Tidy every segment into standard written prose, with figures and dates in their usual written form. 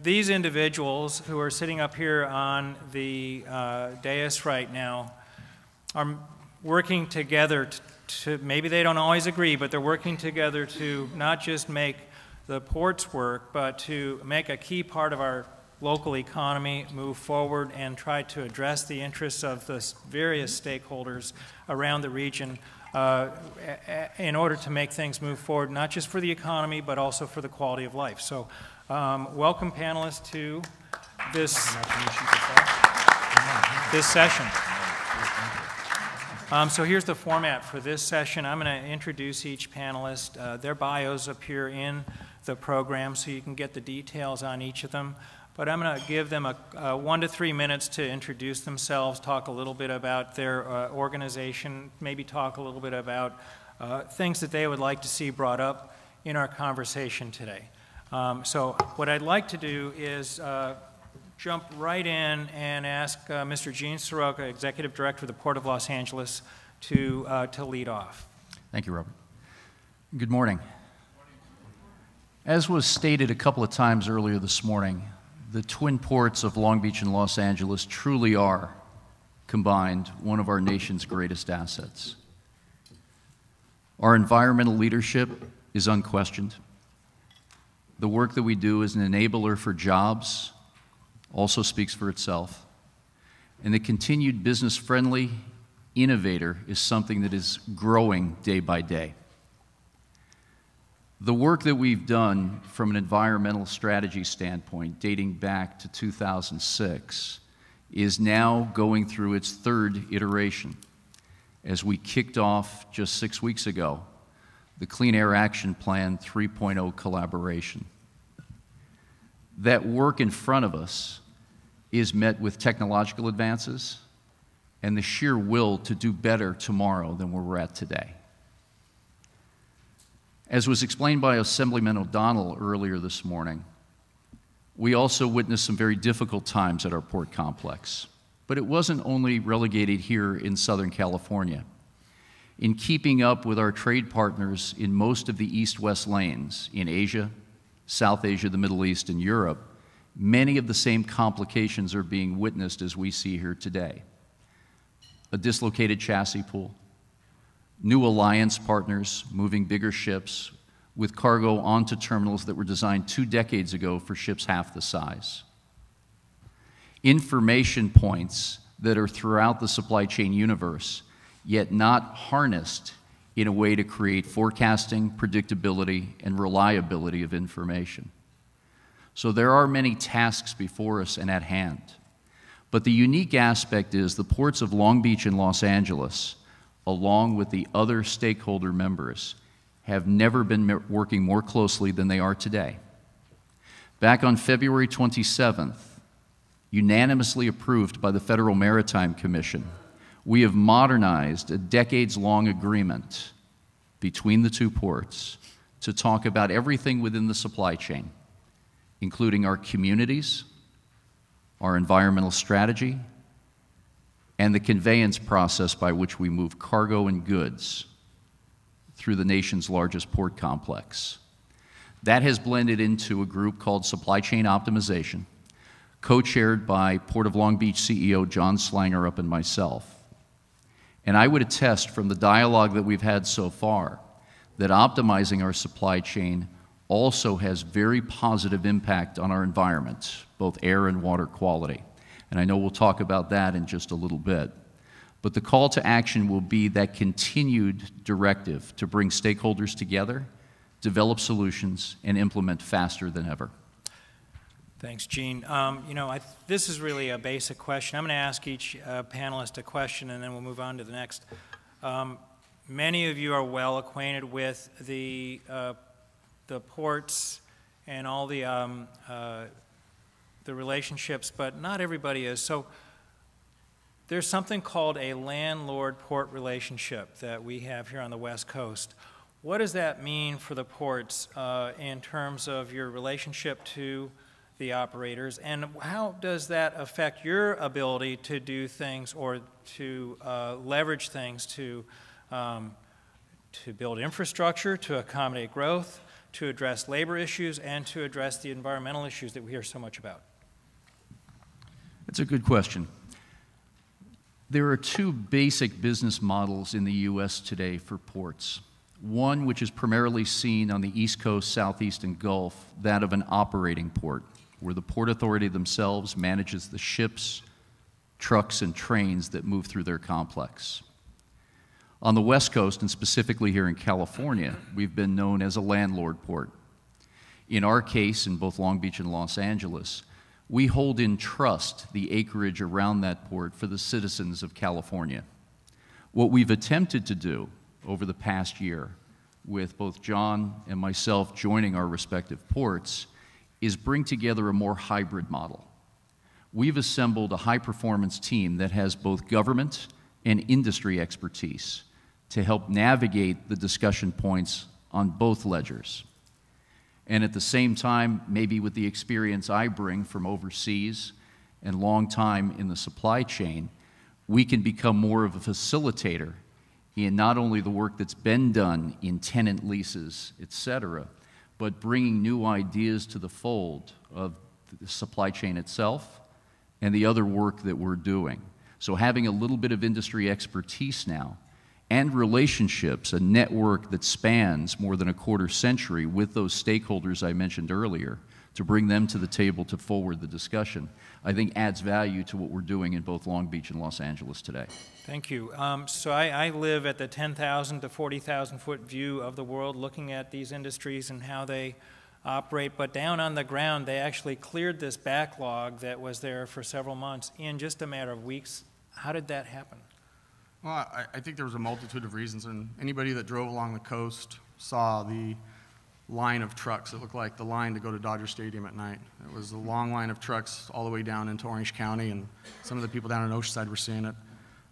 these individuals who are sitting up here on the dais right now are working together to, maybe they don't always agree, but they're working together to not just make the ports work, but to make a key part of our local economy move forward and try to address the interests of the various stakeholders around the region in order to make things move forward, not just for the economy, but also for the quality of life. So welcome panelists to this session. So here's the format for this session. I'm going to introduce each panelist. Their bios appear in the program, so you can get the details on each of them. But I'm going to give them 1 to 3 minutes to introduce themselves, talk a little bit about their organization, maybe talk a little bit about things that they would like to see brought up in our conversation today. So what I'd like to do is jump right in and ask Mr. Gene Soroka, Executive Director of the Port of Los Angeles, to lead off. Thank you, Robert. Good morning. As was stated a couple of times earlier this morning, the twin ports of Long Beach and Los Angeles truly are, combined, one of our nation's greatest assets. Our environmental leadership is unquestioned. The work that we do as an enabler for jobs also speaks for itself. And the continued business-friendly innovator is something that is growing day by day. The work that we've done from an environmental strategy standpoint, dating back to 2006, is now going through its third iteration. As we kicked off just 6 weeks ago, the Clean Air Action Plan 3.0 collaboration. That work in front of us is met with technological advances and the sheer will to do better tomorrow than where we're at today. As was explained by Assemblyman O'Donnell earlier this morning, we also witnessed some very difficult times at our port complex. But it wasn't only relegated here in Southern California. In keeping up with our trade partners in most of the east-west lanes in Asia, South Asia, the Middle East, and Europe, many of the same complications are being witnessed as we see here today. A dislocated chassis pool, new alliance partners moving bigger ships with cargo onto terminals that were designed 2 decades ago for ships half the size. Information points that are throughout the supply chain universe, yet not harnessed in a way to create forecasting, predictability, and reliability of information. So there are many tasks before us and at hand. But the unique aspect is the ports of Long Beach and Los Angeles, along with the other stakeholder members, have never been working more closely than they are today. Back on February 27th, unanimously approved by the Federal Maritime Commission, we have modernized a decades-long agreement between the two ports to talk about everything within the supply chain, including our communities, our environmental strategy, and the conveyance process by which we move cargo and goods through the nation's largest port complex. That has blended into a group called Supply Chain Optimization, co-chaired by Port of Long Beach CEO John Slanger and myself. And I would attest from the dialogue that we've had so far that optimizing our supply chain also has very positive impact on our environment, both air and water quality. And I know we'll talk about that in just a little bit. But the call to action will be that continued directive to bring stakeholders together, develop solutions, and implement faster than ever. Thanks, Gene. This is really a basic question. I'm going to ask each panelist a question, and then we'll move on to the next. Many of you are well acquainted with the ports and all the relationships, but not everybody is. So there's something called a landlord-port relationship that we have here on the West Coast. What does that mean for the ports in terms of your relationship to the operators, and how does that affect your ability to do things or to leverage things to build infrastructure, to accommodate growth, to address labor issues and to address the environmental issues that we hear so much about? That's a good question. There are two basic business models in the U.S. today for ports. One, which is primarily seen on the East Coast, Southeast, and Gulf, that of an operating port, where the Port Authority themselves manages the ships, trucks, and trains that move through their complex. On the West Coast, and specifically here in California, we've been known as a landlord port. In our case, in both Long Beach and Los Angeles, we hold in trust the acreage around that port for the citizens of California. What we've attempted to do over the past year, with both John and myself joining our respective ports, is bring together a more hybrid model. We've assembled a high-performance team that has both government and industry expertise to help navigate the discussion points on both ledgers. And at the same time, maybe with the experience I bring from overseas and long time in the supply chain, we can become more of a facilitator in not only the work that's been done in tenant leases, et cetera, but bringing new ideas to the fold of the supply chain itself and the other work that we're doing. So having a little bit of industry expertise now and relationships, a network that spans more than a quarter century with those stakeholders I mentioned earlier, to bring them to the table to forward the discussion, I think adds value to what we're doing in both Long Beach and Los Angeles today. Thank you. So I live at the 10,000 to 40,000 foot view of the world, looking at these industries and how they operate, but down on the ground, they actually cleared this backlog that was there for several months in just a matter of weeks. How did that happen? Well, I think there was a multitude of reasons, and anybody that drove along the coast saw the line of trucks. It looked like the line to go to Dodger Stadium at night. It was a long line of trucks all the way down into Orange County, and some of the people down in Oceanside were seeing it.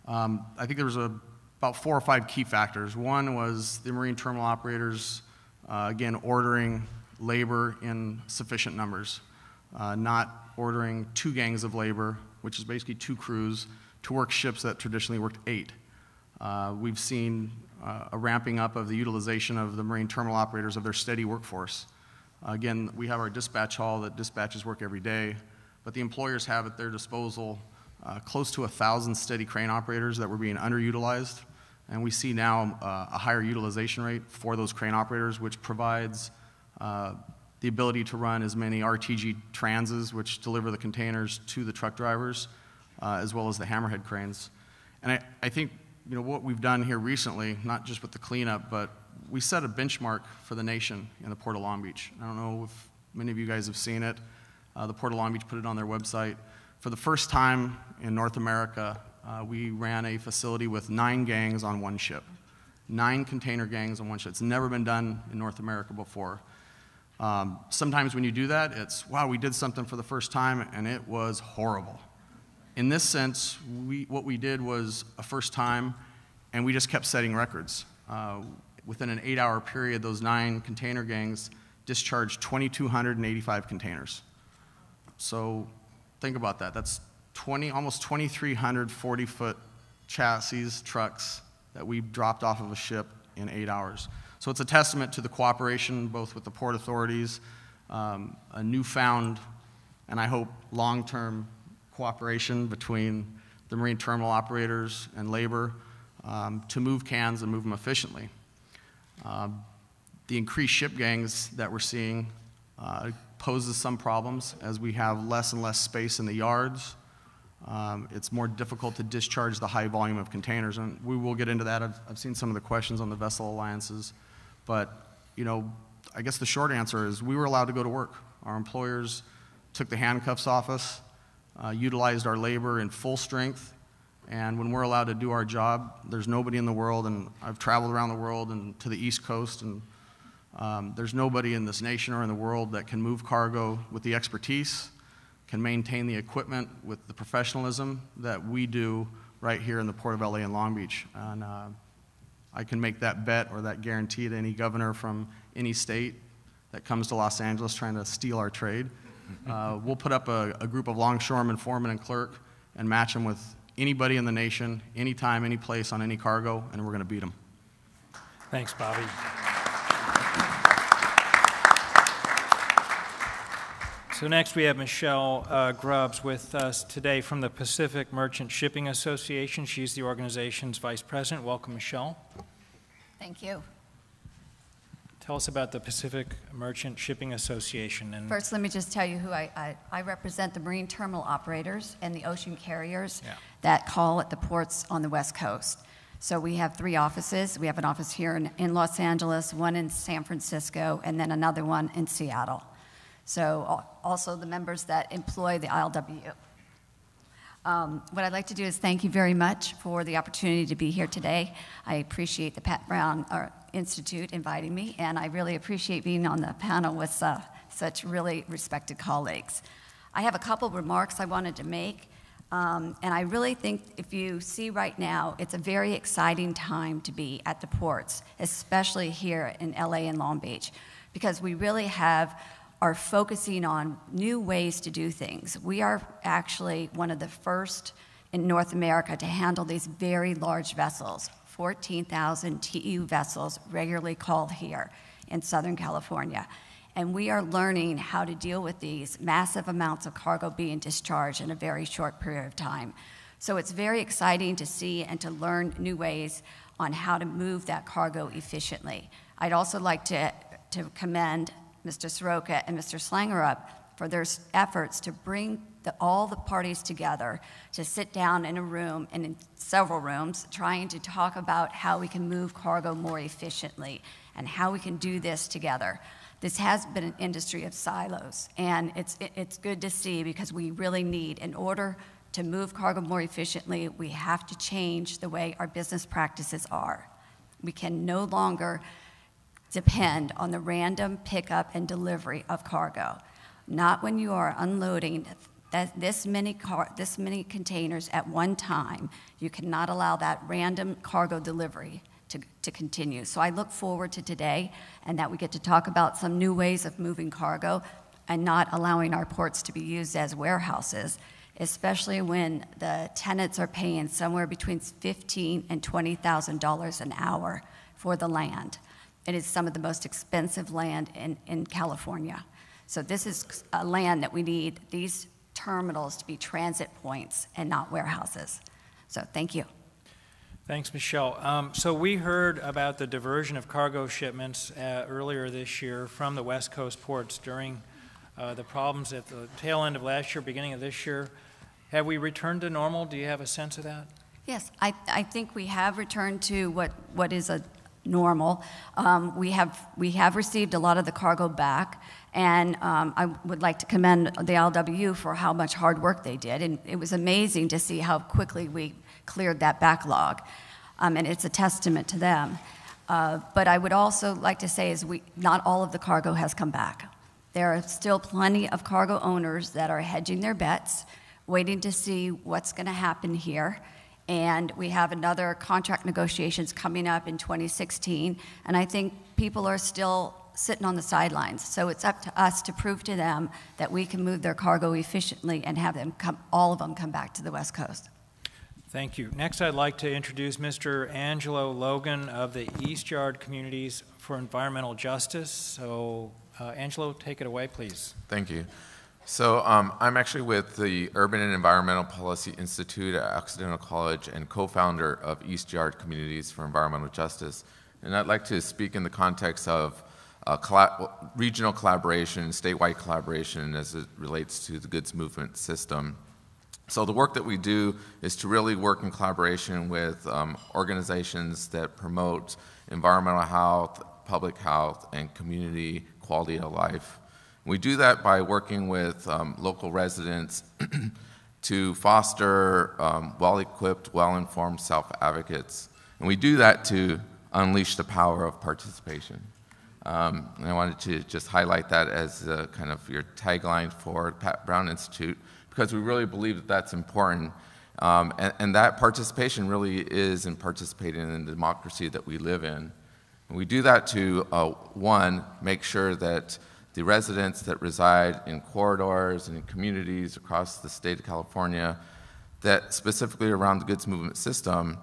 I think there was about 4 or 5 key factors. One was the marine terminal operators, again, ordering labor in sufficient numbers, not ordering 2 gangs of labor, which is basically 2 crews, to work ships that traditionally worked 8. We've seen a ramping up of the utilization of the marine terminal operators of their steady workforce. Again, we have our dispatch hall that dispatches work every day, but the employers have at their disposal close to 1,000 steady crane operators that were being underutilized, and we see now a higher utilization rate for those crane operators, which provides the ability to run as many RTG transes, which deliver the containers to the truck drivers, as well as the hammerhead cranes. And I think what we've done here recently, not just with the cleanup, but we set a benchmark for the nation in the Port of Long Beach. I don't know if many of you guys have seen it. The Port of Long Beach put it on their website. For the first time in North America, we ran a facility with 9 gangs on 1 ship. 9 container gangs on 1 ship. It's never been done in North America before. Sometimes when you do that, it's, wow, we did something for the first time, and it was horrible. In this sense, what we did was a first time, and we just kept setting records. Within an 8-hour period, those 9 container gangs discharged 2,285 containers. So think about that. That's almost 2,300 40-foot chassis trucks that we dropped off of a ship in 8 hours. So it's a testament to the cooperation both with the port authorities, a newfound, and I hope long-term cooperation between the marine terminal operators and labor to move cans and move them efficiently. The increased ship gangs that we're seeing poses some problems as we have less and less space in the yards. It's more difficult to discharge the high volume of containers, and we will get into that. I've seen some of the questions on the vessel alliances, but I guess the short answer is we were allowed to go to work. Our employers took the handcuffs off us, utilized our labor in full strength, and when we're allowed to do our job, there's nobody in the world, and I've traveled around the world and to the East Coast, and there's nobody in this nation or in the world that can move cargo with the expertise, can maintain the equipment with the professionalism that we do right here in the Port of LA and Long Beach. And I can make that bet or that guarantee to any governor from any state that comes to Los Angeles trying to steal our trade. We'll put up a group of longshoremen, foremen, and clerk and match them with anybody in the nation, anytime, any place, on any cargo, and we're going to beat them. Thanks, Bobby. So next we have Michelle Grubbs with us today from the Pacific Merchant Shipping Association. She's the organization's vice president. Welcome, Michelle. Thank you. Tell us about the Pacific Merchant Shipping Association. And First, let me just tell you who I represent the marine terminal operators and the ocean carriers that call at the ports on the West Coast. So we have 3 offices. We have an office here in Los Angeles, one in San Francisco, and then another one in Seattle. So also the members that employ the ILWU. What I'd like to do is thank you very much for the opportunity to be here today. I appreciate the Pat Brown Institute inviting me, and I really appreciate being on the panel with such really respected colleagues. I have a couple remarks I wanted to make, and I really think if you see right now, it's a very exciting time to be at the ports, especially here in LA and Long Beach, because we really are focusing on new ways to do things. We are actually one of the first in North America to handle these very large vessels, 14,000 TEU vessels regularly called here in Southern California. And we are learning how to deal with these massive amounts of cargo being discharged in a very short period of time. So it's very exciting to see and to learn new ways on how to move that cargo efficiently. I'd also like to commend Mr. Soroka and Mr. Slangerup for their efforts to bring all the parties together to sit down in a room and in several rooms trying to talk about how we can move cargo more efficiently and how we can do this together. This has been an industry of silos, and it's good to see because we really need, in order to move cargo more efficiently, we have to change the way our business practices are. We can no longer depend on the random pickup and delivery of cargo. Not when you are unloading this many containers at one time. You cannot allow that random cargo delivery to continue. So I look forward to today and that we get to talk about some new ways of moving cargo and not allowing our ports to be used as warehouses, especially when the tenants are paying somewhere between $15,000 and $20,000 an hour for the land. It is some of the most expensive land in California. So this is a land that we need these terminals to be transit points and not warehouses. So thank you. Thanks, Michelle. So we heard about the diversion of cargo shipments earlier this year from the West Coast ports during the problems at the tail end of last year, beginning of this year. Have we returned to normal? Do you have a sense of that? Yes, I think we have returned to what is a normal. We have received a lot of the cargo back, and I would like to commend the LWU for how much hard work they did, and it was amazing to see how quickly we cleared that backlog, and it's a testament to them. But I would also like to say not all of the cargo has come back. There are still plenty of cargo owners that are hedging their bets, waiting to see what's going to happen here. And we have another contract negotiations coming up in 2016, and I think people are still sitting on the sidelines. So it's up to us to prove to them that we can move their cargo efficiently and have them all of them come back to the West Coast. Thank you. Next, I'd like to introduce Mr. Angelo Logan of the East Yard Communities for Environmental Justice. So, Angelo, take it away, please. Thank you. So I'm actually with the Urban and Environmental Policy Institute at Occidental College and co-founder of East Yard Communities for Environmental Justice. And I'd like to speak in the context of regional collaboration, statewide collaboration as it relates to the goods movement system. So the work that we do is to really work in collaboration with organizations that promote environmental health, public health, and community quality of life. We do that by working with local residents to foster well-equipped, well-informed self-advocates. And we do that to unleash the power of participation. And I wanted to just highlight that as kind of your tagline for Pat Brown Institute, because we really believe that that's important. And that participation really is in participating in the democracy that we live in. And we do that to, one, make sure that the residents that reside in corridors and in communities across the state of California that specifically around the goods movement system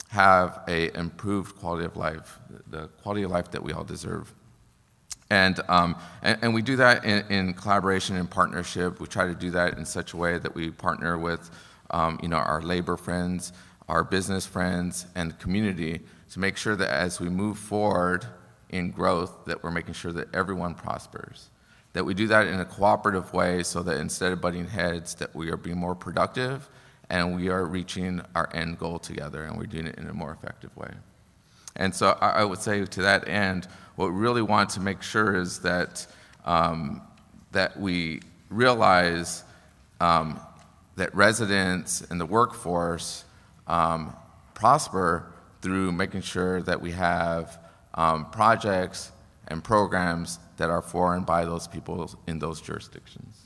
have an improved quality of life, the quality of life that we all deserve. And we do that in collaboration and partnership. We try to do that in such a way that we partner with our labor friends, our business friends, and the community to make sure that as we move forward in growth, that we're making sure that everyone prospers. That we do that in a cooperative way so that instead of butting heads, that we are being more productive and we are reaching our end goal together, and we're doing it in a more effective way. And so I would say to that end, what we really want to make sure is that that we realize that residents and the workforce prosper through making sure that we have projects and programs that are for and by those people in those jurisdictions.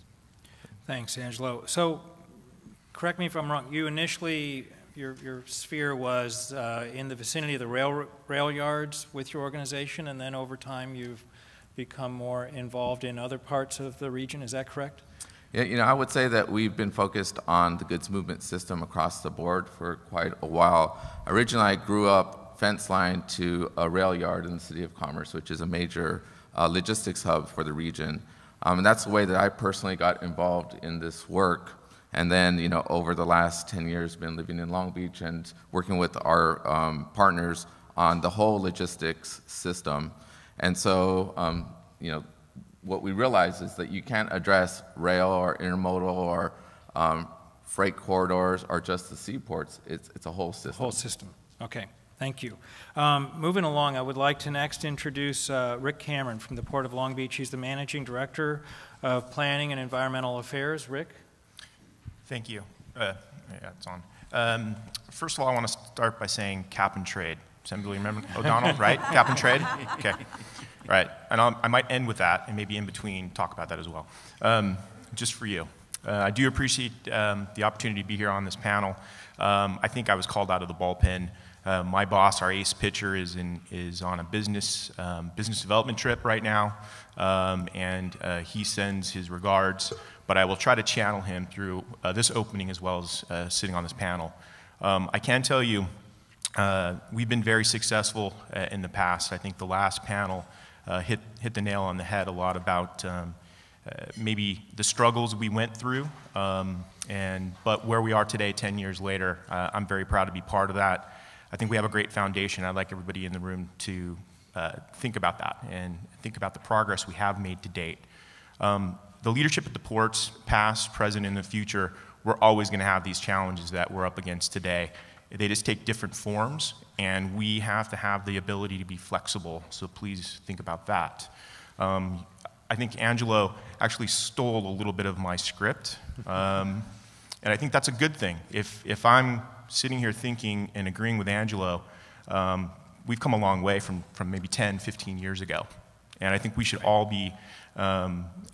Thanks, Angelo. So, correct me if I'm wrong, you initially, your sphere was in the vicinity of the rail yards with your organization, and then over time you've become more involved in other parts of the region, is that correct? Yeah, I would say that we've been focused on the goods movement system across the board for quite a while. Originally, I grew up fence line to a rail yard in the City of Commerce, which is a major logistics hub for the region. And that's the way that I personally got involved in this work. And then, over the last 10 years, been living in Long Beach and working with our partners on the whole logistics system. And so, what we realize is that you can't address rail or intermodal or freight corridors or just the seaports. It's a whole system. Whole system. Okay. Thank you. Moving along, I would like to next introduce Rick Cameron from the Port of Long Beach. He's the Managing Director of Planning and Environmental Affairs. Rick? Thank you. Yeah, it's on. First of all, I want to start by saying cap and trade. Does anybody remember O'Donnell, right? Cap and trade? Okay. Right. And I might end with that, and maybe in between talk about that as well. Just for you. I do appreciate the opportunity to be here on this panel. I think I was called out of the bullpen. My boss, our ace pitcher, is on a business development trip right now, and he sends his regards. But I will try to channel him through this opening as well as sitting on this panel. I can tell you, we've been very successful in the past. I think the last panel hit the nail on the head a lot about maybe the struggles we went through, but where we are today, 10 years later, I'm very proud to be part of that. I think we have a great foundation. I'd like everybody in the room to think about that and think about the progress we have made to date. The leadership at the ports, past, present, and the future, we're always going to have these challenges that we're up against today. They just take different forms, and we have to have the ability to be flexible, so please think about that. I think Angelo actually stole a little bit of my script, and I think that's a good thing. If I'm sitting here thinking and agreeing with Angelo, we've come a long way from maybe 10, 15 years ago. And I think we should all be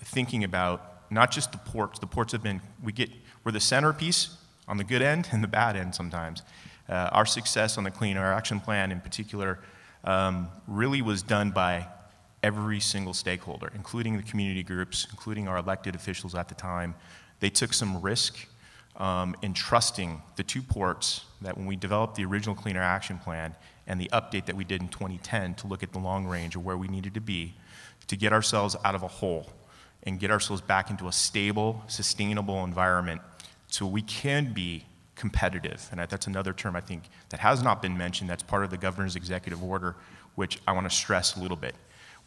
thinking about not just the ports. The ports have been, we're the centerpiece on the good end and the bad end sometimes. Our success on the Clean Air Action Plan in particular really was done by every single stakeholder, including the community groups, including our elected officials at the time. They took some risk in trusting the two ports that when we developed the original Clean Air Action Plan and the update that we did in 2010 to look at the long range of where we needed to be to get ourselves out of a hole and get ourselves back into a stable, sustainable environment so we can be competitive. And that's another term I think that has not been mentioned. That's part of the governor's executive order, which I want to stress a little bit.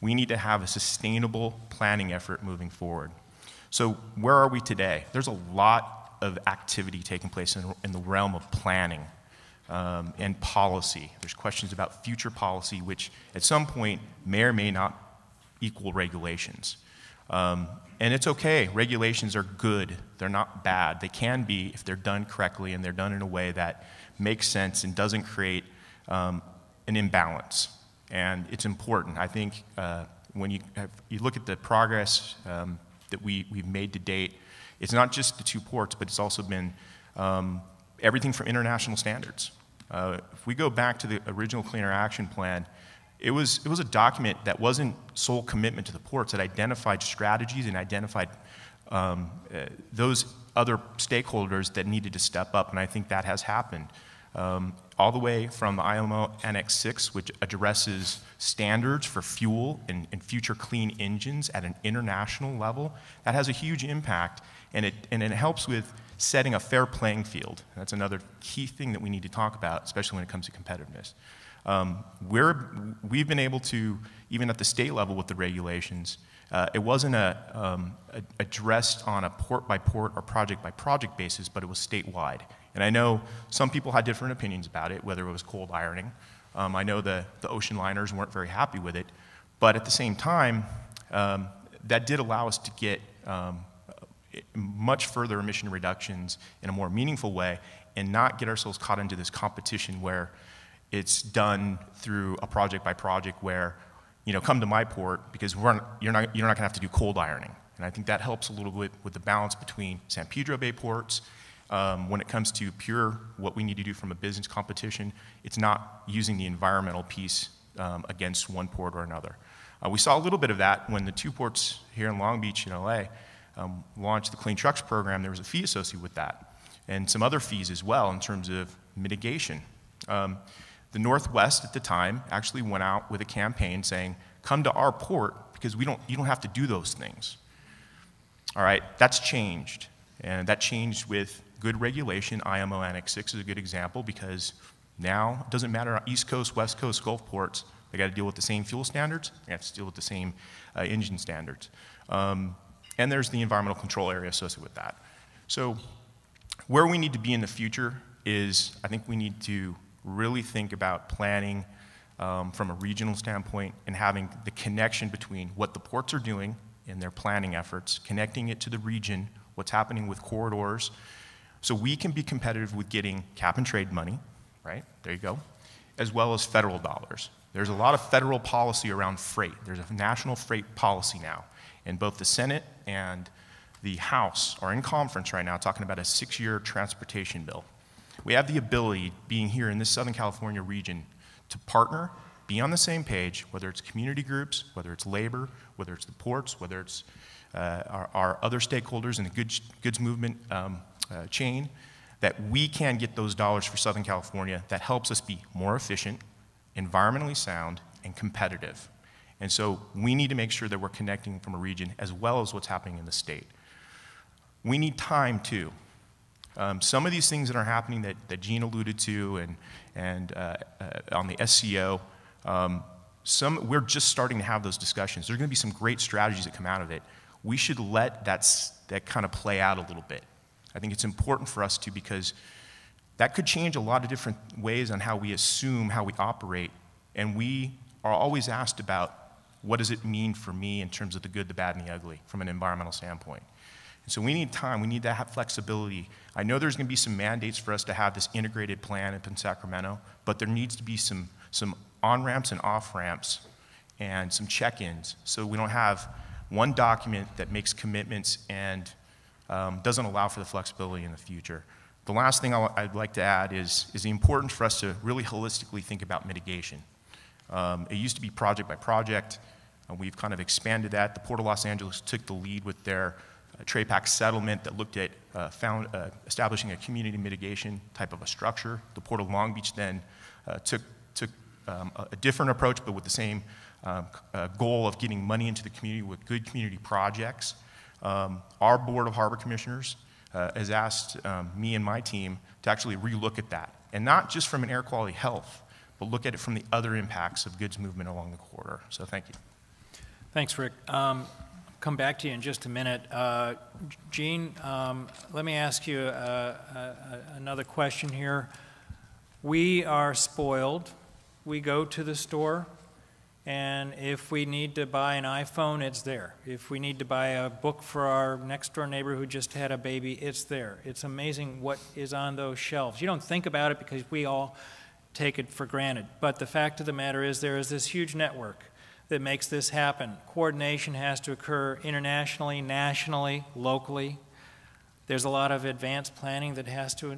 We need to have a sustainable planning effort moving forward. So where are we today? There's a lot of activity taking place in the realm of planning and policy. There's questions about future policy, which at some point may or may not equal regulations. And it's okay, regulations are good, they're not bad. They can be if they're done correctly and they're done in a way that makes sense and doesn't create an imbalance. And it's important. I think when you look at the progress that we've made to date, it's not just the two ports, but it's also been everything from international standards. If we go back to the original Clean Air Action Plan, it was a document that wasn't sole commitment to the ports. It identified strategies and identified those other stakeholders that needed to step up, and I think that has happened. all the way from the IMO Annex 6, which addresses standards for fuel and future clean engines at an international level. That has a huge impact, and it helps with setting a fair playing field. That's another key thing that we need to talk about, especially when it comes to competitiveness. We've been able to, even at the state level with the regulations, it wasn't addressed on a port-by-port or project-by-project basis, but it was statewide. And I know some people had different opinions about it, whether it was cold ironing. I know the ocean liners weren't very happy with it. But at the same time, that did allow us to get much further emission reductions in a more meaningful way and not get ourselves caught into this competition where it's done through a project-by-project where, you know, come to my port because you're not going to have to do cold ironing. And I think that helps a little bit with the balance between San Pedro Bay ports. When it comes to pure what we need to do from a business competition, it's not using the environmental piece against one port or another. We saw a little bit of that when the two ports here in Long Beach and LA launched the Clean Trucks program. There was a fee associated with that and some other fees as well in terms of mitigation. The Northwest at the time actually went out with a campaign saying, come to our port because you don't have to do those things. All right, that's changed. And that changed with good regulation. IMO Annex 6 is a good example because now it doesn't matter on East Coast, West Coast, Gulf ports. They got to deal with the same fuel standards. They have to deal with the same engine standards. And there's the environmental control area associated with that. So where we need to be in the future is I think we need to really think about planning from a regional standpoint and having the connection between what the ports are doing in their planning efforts, connecting it to the region, what's happening with corridors, so we can be competitive with getting cap and trade money, right? There you go, as well as federal dollars. There's a lot of federal policy around freight. There's a national freight policy now, and both the Senate and the House are in conference right now talking about a 6-year transportation bill. We have the ability, being here in this Southern California region, to partner, be on the same page, whether it's community groups, whether it's labor, whether it's the ports, whether it's our other stakeholders in the goods movement chain, that we can get those dollars for Southern California that helps us be more efficient, environmentally sound, and competitive. And so we need to make sure that we're connecting from a region as well as what's happening in the state. We need time, too. Some of these things that are happening that Gene alluded to and on the SCO, we're just starting to have those discussions. There are going to be some great strategies that come out of it. We should let that kind of play out a little bit. I think it's important for us to, because that could change a lot of different ways on how we assume, how we operate, and we are always asked about what does it mean for me in terms of the good, the bad, and the ugly from an environmental standpoint. So we need time, we need to have flexibility. I know there's going to be some mandates for us to have this integrated plan up in Sacramento, but there needs to be some on-ramps and off-ramps and some check-ins so we don't have one document that makes commitments and doesn't allow for the flexibility in the future. The last thing I'd like to add is the importance for us to really holistically think about mitigation. It used to be project by project. We've kind of expanded that. The Port of Los Angeles took the lead with their TRAPAC settlement that looked at establishing a community mitigation type of a structure. The Port of Long Beach then took a different approach, but with the same goal of getting money into the community with good community projects. Our Board of Harbor Commissioners has asked me and my team to actually relook at that, and not just from an air quality health, but look at it from the other impacts of goods movement along the corridor. So thank you. Thanks, Rick. Come back to you in just a minute. Gene, let me ask you another question here. We are spoiled. We go to the store, and if we need to buy an iPhone, it's there. If we need to buy a book for our next-door neighbor who just had a baby, it's there. It's amazing what is on those shelves. You don't think about it because we all take it for granted. But the fact of the matter is there is this huge network that makes this happen. Coordination has to occur internationally, nationally, locally. There's a lot of advanced planning that has to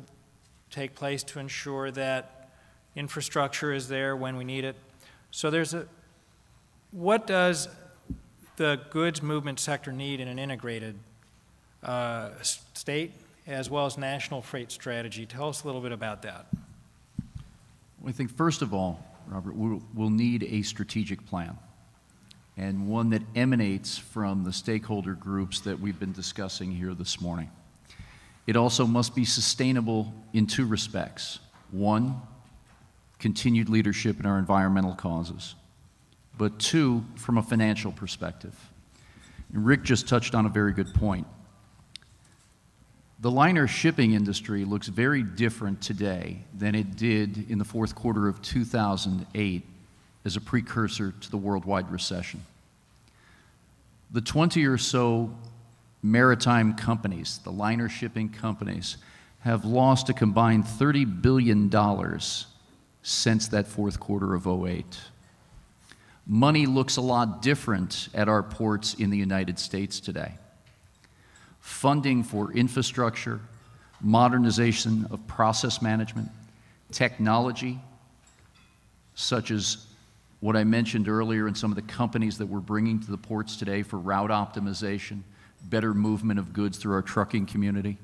take place to ensure that infrastructure is there when we need it. So what does the goods movement sector need in an integrated state as well as national freight strategy? Tell us a little bit about that. Well, I think first of all, Robert, we'll need a strategic plan, and one that emanates from the stakeholder groups that we've been discussing here this morning. It also must be sustainable in two respects. One, continued leadership in our environmental causes, but two, from a financial perspective. And Rick just touched on a very good point. The liner shipping industry looks very different today than it did in the fourth quarter of 2008 as a precursor to the worldwide recession. The 20 or so maritime companies, the liner shipping companies, have lost a combined $30 billion since that fourth quarter of 2008. Money looks a lot different at our ports in the United States today. Funding for infrastructure, modernization of process management, technology, such as what I mentioned earlier in some of the companies that we're bringing to the ports today for route optimization, better movement of goods through our trucking community,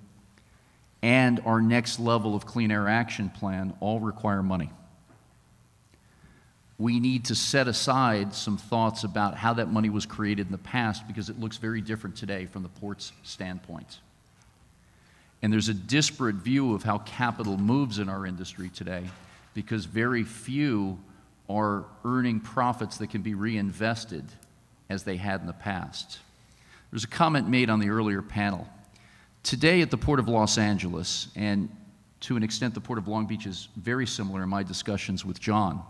and our next level of Clean Air Action Plan all require money. We need to set aside some thoughts about how that money was created in the past, because it looks very different today from the port's standpoint. And there's a disparate view of how capital moves in our industry today, because very few are earning profits that can be reinvested as they had in the past. There's a comment made on the earlier panel. Today at the Port of Los Angeles, and to an extent the Port of Long Beach is very similar in my discussions with John,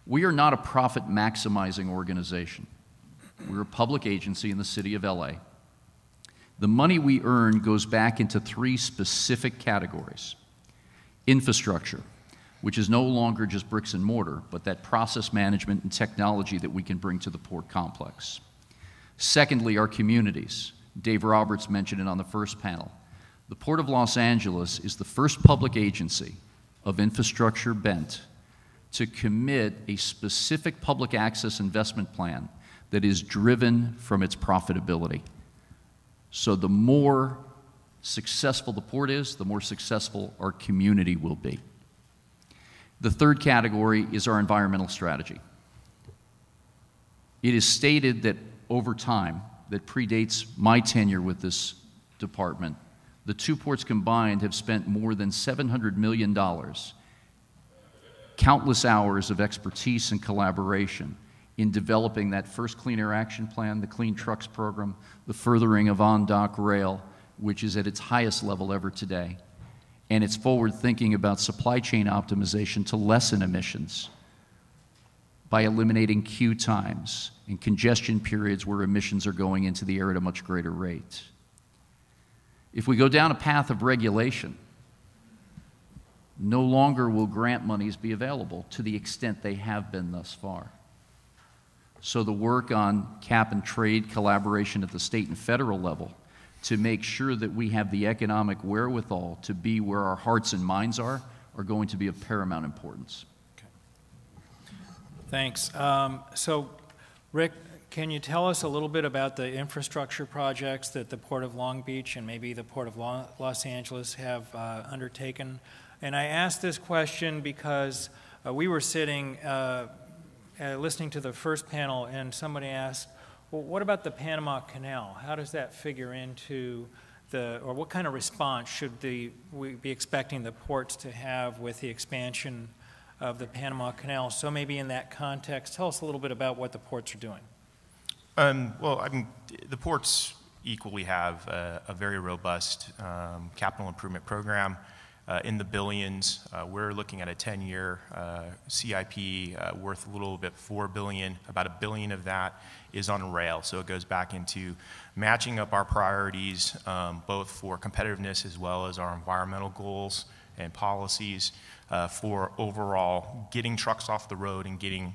we are not a profit-maximizing organization. We're a public agency in the city of LA. The money we earn goes back into three specific categories. Infrastructure, which is no longer just bricks and mortar, but that process management and technology that we can bring to the port complex. Secondly, our communities. Dave Roberts mentioned it on the first panel. The Port of Los Angeles is the first public agency of infrastructure bent to commit a specific public access investment plan that is driven from its profitability. So the more successful the port is, the more successful our community will be. The third category is our environmental strategy. It is stated that over time, that predates my tenure with this department, the two ports combined have spent more than $700 million, countless hours of expertise and collaboration in developing that first Clean Air Action Plan, the Clean Trucks program, the furthering of on-dock rail, which is at its highest level ever today, and its forward thinking about supply chain optimization to lessen emissions by eliminating queue times and congestion periods where emissions are going into the air at a much greater rate. If we go down a path of regulation, no longer will grant monies be available to the extent they have been thus far. So the work on cap and trade collaboration at the state and federal level to make sure that we have the economic wherewithal to be where our hearts and minds are going to be of paramount importance. Okay. Thanks. So, Rick, can you tell us a little bit about the infrastructure projects that the Port of Long Beach and maybe the Port of Los Angeles have undertaken? And I ask this question because we were sitting listening to the first panel, and somebody asked, well, what about the Panama Canal? How does that figure into or what kind of response should we be expecting the ports to have with the expansion of the Panama Canal? So maybe in that context, tell us a little bit about what the ports are doing. Well, I mean, the ports equally have a very robust capital improvement program in the billions. We're looking at a 10-year CIP worth a little bit $4 billion. About $1 billion of that is on rail. So it goes back into matching up our priorities, both for competitiveness as well as our environmental goals and policies for overall getting trucks off the road and getting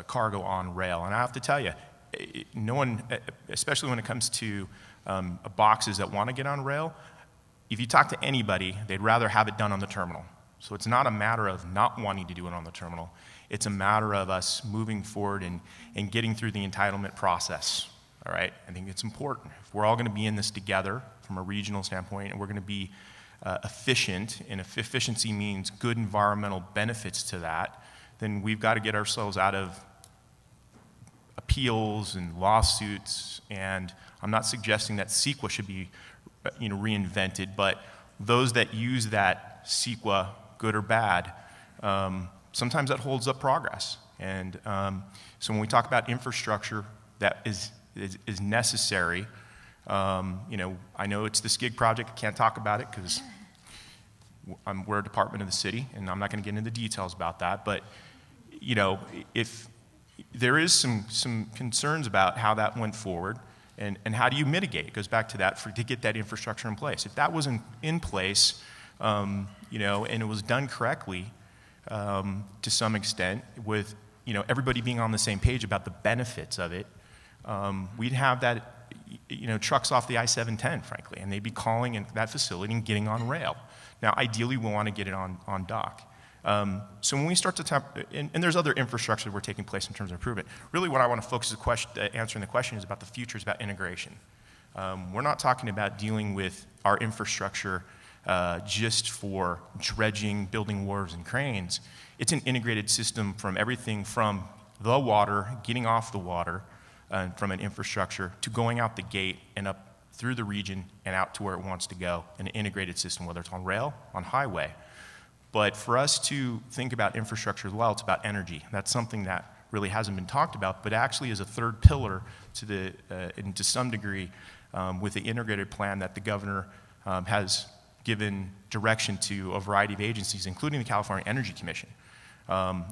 cargo on rail. And I have to tell you, no one, especially when it comes to boxes that want to get on rail, if you talk to anybody, they'd rather have it done on the terminal. So it's not a matter of not wanting to do it on the terminal. It's a matter of us moving forward and getting through the entitlement process. All right? I think it's important. If we're all going to be in this together from a regional standpoint, and we're going to be efficient, and if efficiency means good environmental benefits to that, then we've got to get ourselves out of appeals and lawsuits. And I'm not suggesting that CEQA should be reinvented, but those that use that CEQA, good or bad, sometimes that holds up progress. And so when we talk about infrastructure that is necessary, I know it's the SCIG project. I can't talk about it because we're a department of the city, and I'm not going to get into details about that. But if there is some concerns about how that went forward, and how do you mitigate? It goes back to that to get that infrastructure in place. If that wasn't in place, and it was done correctly to some extent, with everybody being on the same page about the benefits of it, we'd have that trucks off the I-710, frankly, and they'd be calling in that facility and getting on rail. Now, ideally, we want to get it on dock. So when we start to tap, and there's other infrastructure that are taking place in terms of improvement. Really, what I want to focus answering the question is about the future, is about integration. We're not talking about dealing with our infrastructure just for dredging, building wharves and cranes. It's an integrated system from everything from the water, getting off the water, from an infrastructure, to going out the gate and up through the region and out to where it wants to go, in an integrated system, whether it's on rail, on highway. But for us to think about infrastructure as well, it's about energy. That's something that really hasn't been talked about, but actually is a third pillar and to some degree, with the integrated plan that the governor has given direction to a variety of agencies, including the California Energy Commission.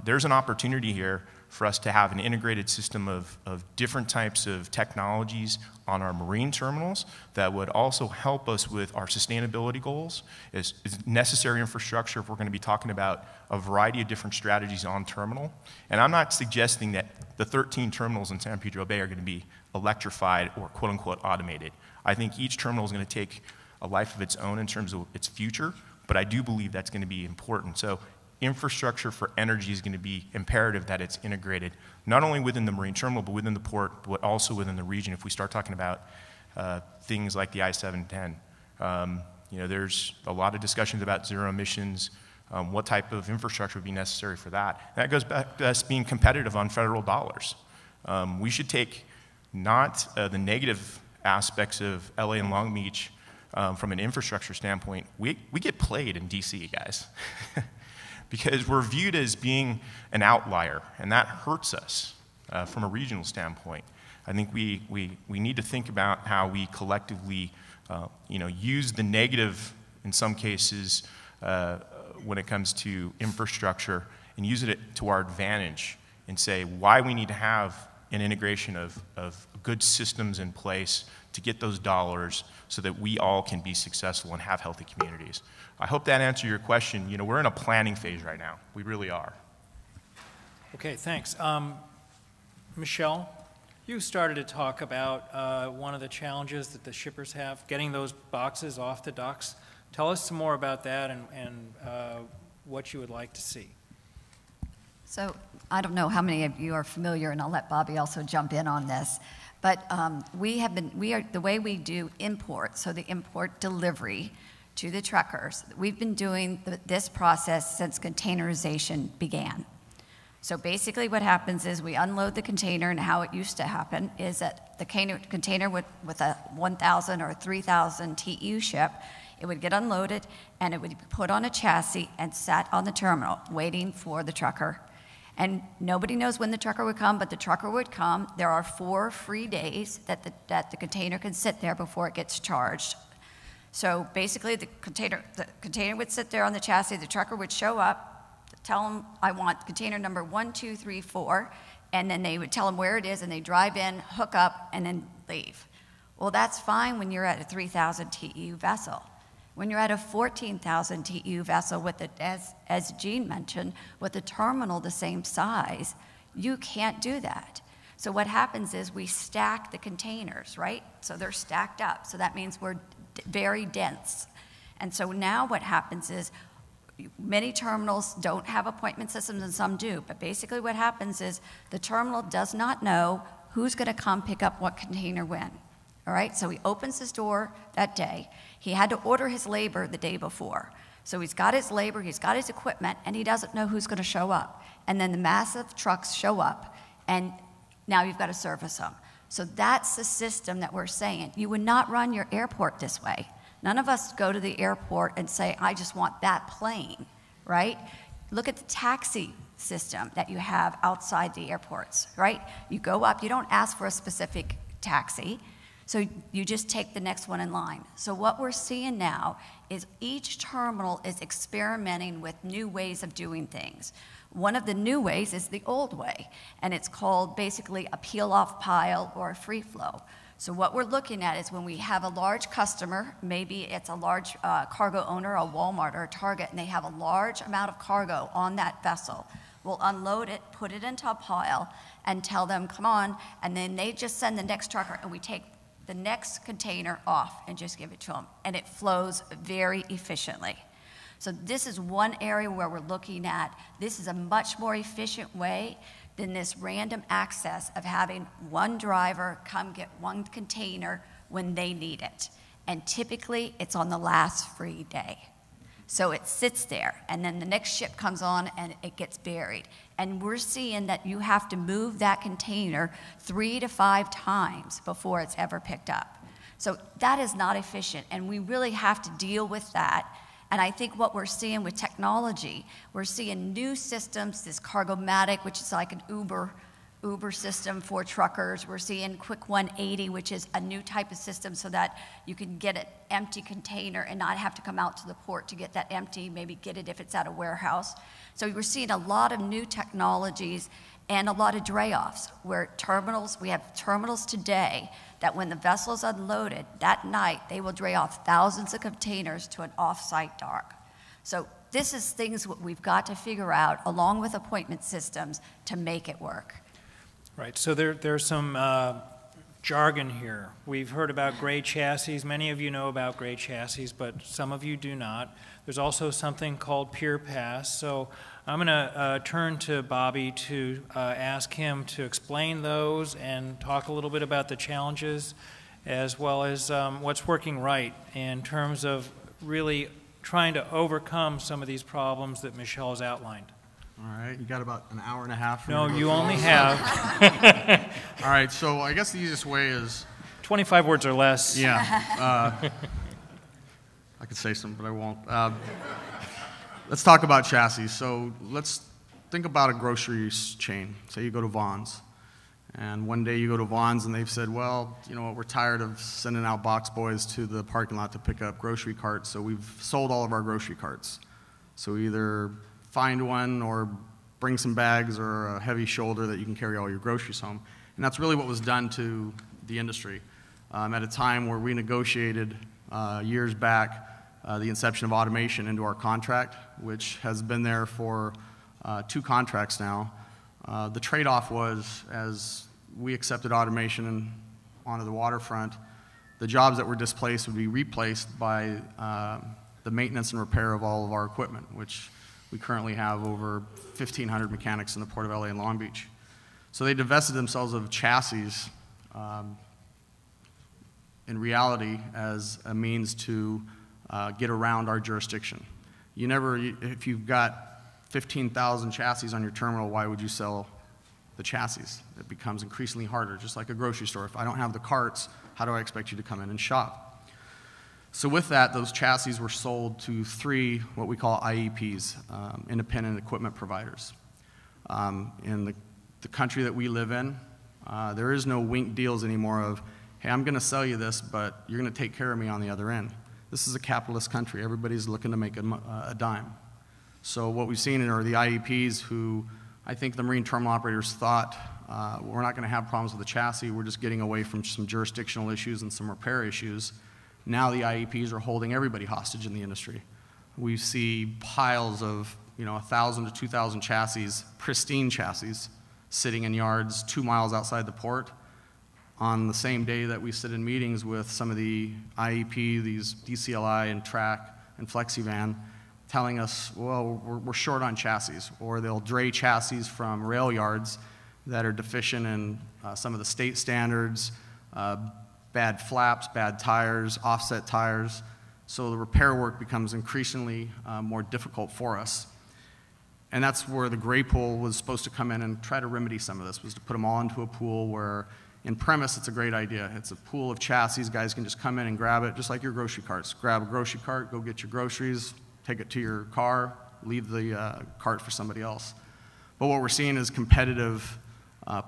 There's an opportunity here for us to have an integrated system of different types of technologies on our marine terminals that would also help us with our sustainability goals. Is necessary infrastructure if we're going to be talking about a variety of different strategies on terminal. And I'm not suggesting that the 13 terminals in San Pedro Bay are going to be electrified or quote-unquote automated. I think each terminal is going to take a life of its own in terms of its future, but I do believe that's going to be important. So infrastructure for energy is going to be imperative that it's integrated, not only within the marine terminal, but within the port, but also within the region. If we start talking about things like the I-710, there's a lot of discussions about zero emissions, what type of infrastructure would be necessary for that. And that goes back to us being competitive on federal dollars. We should take not the negative aspects of LA and Long Beach from an infrastructure standpoint. We get played in DC, guys. Because we're viewed as being an outlier, and that hurts us from a regional standpoint. I think we need to think about how we collectively, use the negative in some cases when it comes to infrastructure, and use it to our advantage, and say why we need to have an integration of good systems in place to get those dollars so that we all can be successful and have healthy communities. I hope that answered your question. We're in a planning phase right now. We really are. Okay, thanks. Michelle, you started to talk about one of the challenges that the shippers have, getting those boxes off the docks. Tell us some more about that and what you would like to see. So I don't know how many of you are familiar, and I'll let Bobby also jump in on this, but the way we do import, so the import delivery to the truckers, we've been doing this process since containerization began. So basically what happens is we unload the container, and how it used to happen is that the container with a 1,000 or 3,000 TEU ship, it would get unloaded and it would be put on a chassis and sat on the terminal waiting for the trucker. And nobody knows when the trucker would come, but the trucker would come. There are 4 free days that the container can sit there before it gets charged. So basically the container would sit there on the chassis, the trucker would show up, tell them, I want container number 1, 2, 3, 4, and then they would tell them where it is, and they drive in, hook up, and then leave. Well, that's fine when you're at a 3,000 TEU vessel. When you're at a 14,000 TEU vessel with as Gene mentioned, with a terminal the same size, you can't do that. So what happens is we stack the containers, right? So they're stacked up. So that means we're very dense. And so now what happens is many terminals don't have appointment systems and some do. But basically what happens is the terminal does not know who's going to come pick up what container when. all right? So he opens his door that day. He had to order his labor the day before. So he's got his labor, he's got his equipment, and he doesn't know who's going to show up. And then the massive trucks show up, and now you've got to service them. So that's the system that we're saying. You would not run your airport this way. None of us go to the airport and say, I just want that plane, right? Look at the taxi system that you have outside the airports, right? You go up, you don't ask for a specific taxi, so you just take the next one in line. So what we're seeing now is each terminal is experimenting with new ways of doing things. One of the new ways is the old way, and it's called basically a peel-off pile or a free flow. So what we're looking at is when we have a large customer, maybe it's a large cargo owner, a Walmart or a Target, and they have a large amount of cargo on that vessel. We'll unload it, put it into a pile, and tell them, come on, and then they just send the next trucker, and we take the next container off and just give it to them, and it flows very efficiently. So this is one area where we're looking at, this is a much more efficient way than this random access of having one driver come get one container when they need it. And typically, it's on the last free day. So it sits there, and then the next ship comes on and it gets buried. And we're seeing that you have to move that container 3 to 5 times before it's ever picked up. So that is not efficient, and we really have to deal with that. And I think what we're seeing with technology, we're seeing new systems, this Cargomatic, which is like an Uber system for truckers. We're seeing Quick 180, which is a new type of system so that you can get an empty container and not have to come out to the port to get that empty, maybe get it if it's at a warehouse. So we're seeing a lot of new technologies and a lot of dray-offs where we have terminals today that when the vessel's unloaded, that night they will dray off thousands of containers to an off-site dock. So this is things we've got to figure out along with appointment systems to make it work. Right, so there's some jargon here. We've heard about gray chassis. Many of you know about gray chassis, but some of you do not. There's also something called Pier Pass. So I'm going to turn to Bobby to ask him to explain those and talk a little bit about the challenges as well as what's working right in terms of really trying to overcome some of these problems that Michelle has outlined. All right, you got about an hour and a half. No, you only have. All right, so I guess the easiest way is 25 words or less. Yeah. I could say something, but I won't. Let's talk about chassis. So let's think about a grocery chain. Say you go to Vaughn's. And one day you go to Vaughn's and they've said, well, you know what, we're tired of sending out box boys to the parking lot to pick up grocery carts, so we've sold all of our grocery carts. So either find one or bring some bags or a heavy shoulder that you can carry all your groceries home. And that's really what was done to the industry. At a time where we negotiated years back the inception of automation into our contract, which has been there for 2 contracts now. The trade-off was, as we accepted automation onto the waterfront, the jobs that were displaced would be replaced by the maintenance and repair of all of our equipment, which we currently have over 1,500 mechanics in the Port of LA and Long Beach. So they divested themselves of chassis in reality as a means to get around our jurisdiction. If you've got 15,000 chassis on your terminal, why would you sell the chassis? It becomes increasingly harder, just like a grocery store. If I don't have the carts, how do I expect you to come in and shop? So with that, those chassis were sold to 3 what we call IEPs, independent equipment providers. In the country that we live in, there is no wink deals anymore of, hey, I'm going to sell you this, but you're going to take care of me on the other end. This is a capitalist country. Everybody's looking to make a dime. So what we've seen are the IEPs who I think the marine terminal operators thought we're not going to have problems with the chassis. We're just getting away from some jurisdictional issues and some repair issues. Now the IEPs are holding everybody hostage in the industry. We see piles of 1,000 to 2,000 chassis, pristine chassis, sitting in yards 2 miles outside the port on the same day that we sit in meetings with some of the IEP, these DCLI and Track and FlexiVan, telling us, well, we're short on chassis, or they'll dray chassis from rail yards that are deficient in some of the state standards, bad flaps, bad tires, offset tires. So the repair work becomes increasingly more difficult for us. And that's where the gray pool was supposed to come in and try to remedy some of this, was to put them all into a pool where, in premise, it's a great idea. It's a pool of chassis. Guys can just come in and grab it, just like your grocery carts. Grab a grocery cart, go get your groceries, take it to your car, leave the cart for somebody else. But what we're seeing is competitive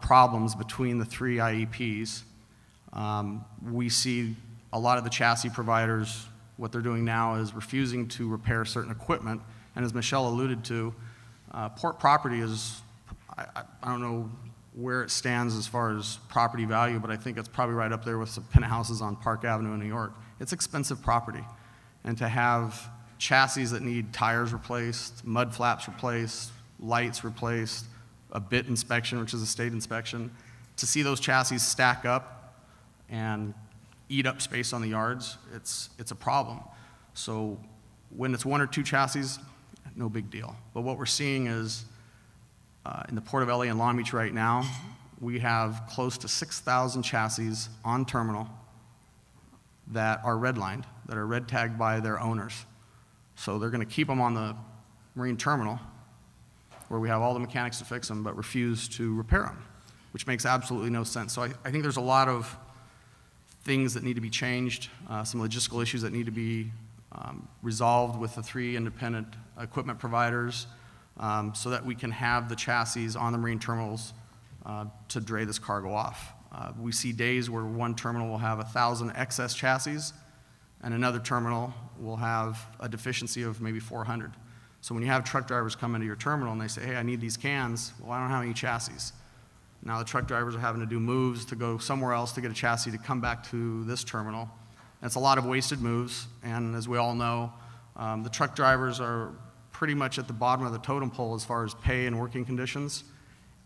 problems between the three IEPs. We see a lot of the chassis providers, what they're doing now is refusing to repair certain equipment. And as Michelle alluded to, port property is, I don't know where it stands as far as property value, but I think it's probably right up there with some penthouses on Park Avenue in New York. It's expensive property. And to have chassis that need tires replaced, mud flaps replaced, lights replaced, a bit inspection, which is a state inspection, to see those chassis stack up and eat up space on the yards, it's a problem. So when it's one or two chassis, no big deal. But what we're seeing is in the Port of LA and Long Beach right now, we have close to 6,000 chassis on terminal that are redlined, that are red tagged by their owners. So they're going to keep them on the marine terminal where we have all the mechanics to fix them, but refuse to repair them, which makes absolutely no sense. So I think there's a lot of things that need to be changed, some logistical issues that need to be resolved with the three independent equipment providers, so that we can have the chassis on the marine terminals to dray this cargo off. We see days where one terminal will have 1,000 excess chassis, and another terminal will have a deficiency of maybe 400. So when you have truck drivers come into your terminal and they say, hey, I need these cans, well, I don't have any chassis. Now the truck drivers are having to do moves to go somewhere else to get a chassis to come back to this terminal. And it's a lot of wasted moves, and as we all know, the truck drivers are pretty much at the bottom of the totem pole as far as pay and working conditions.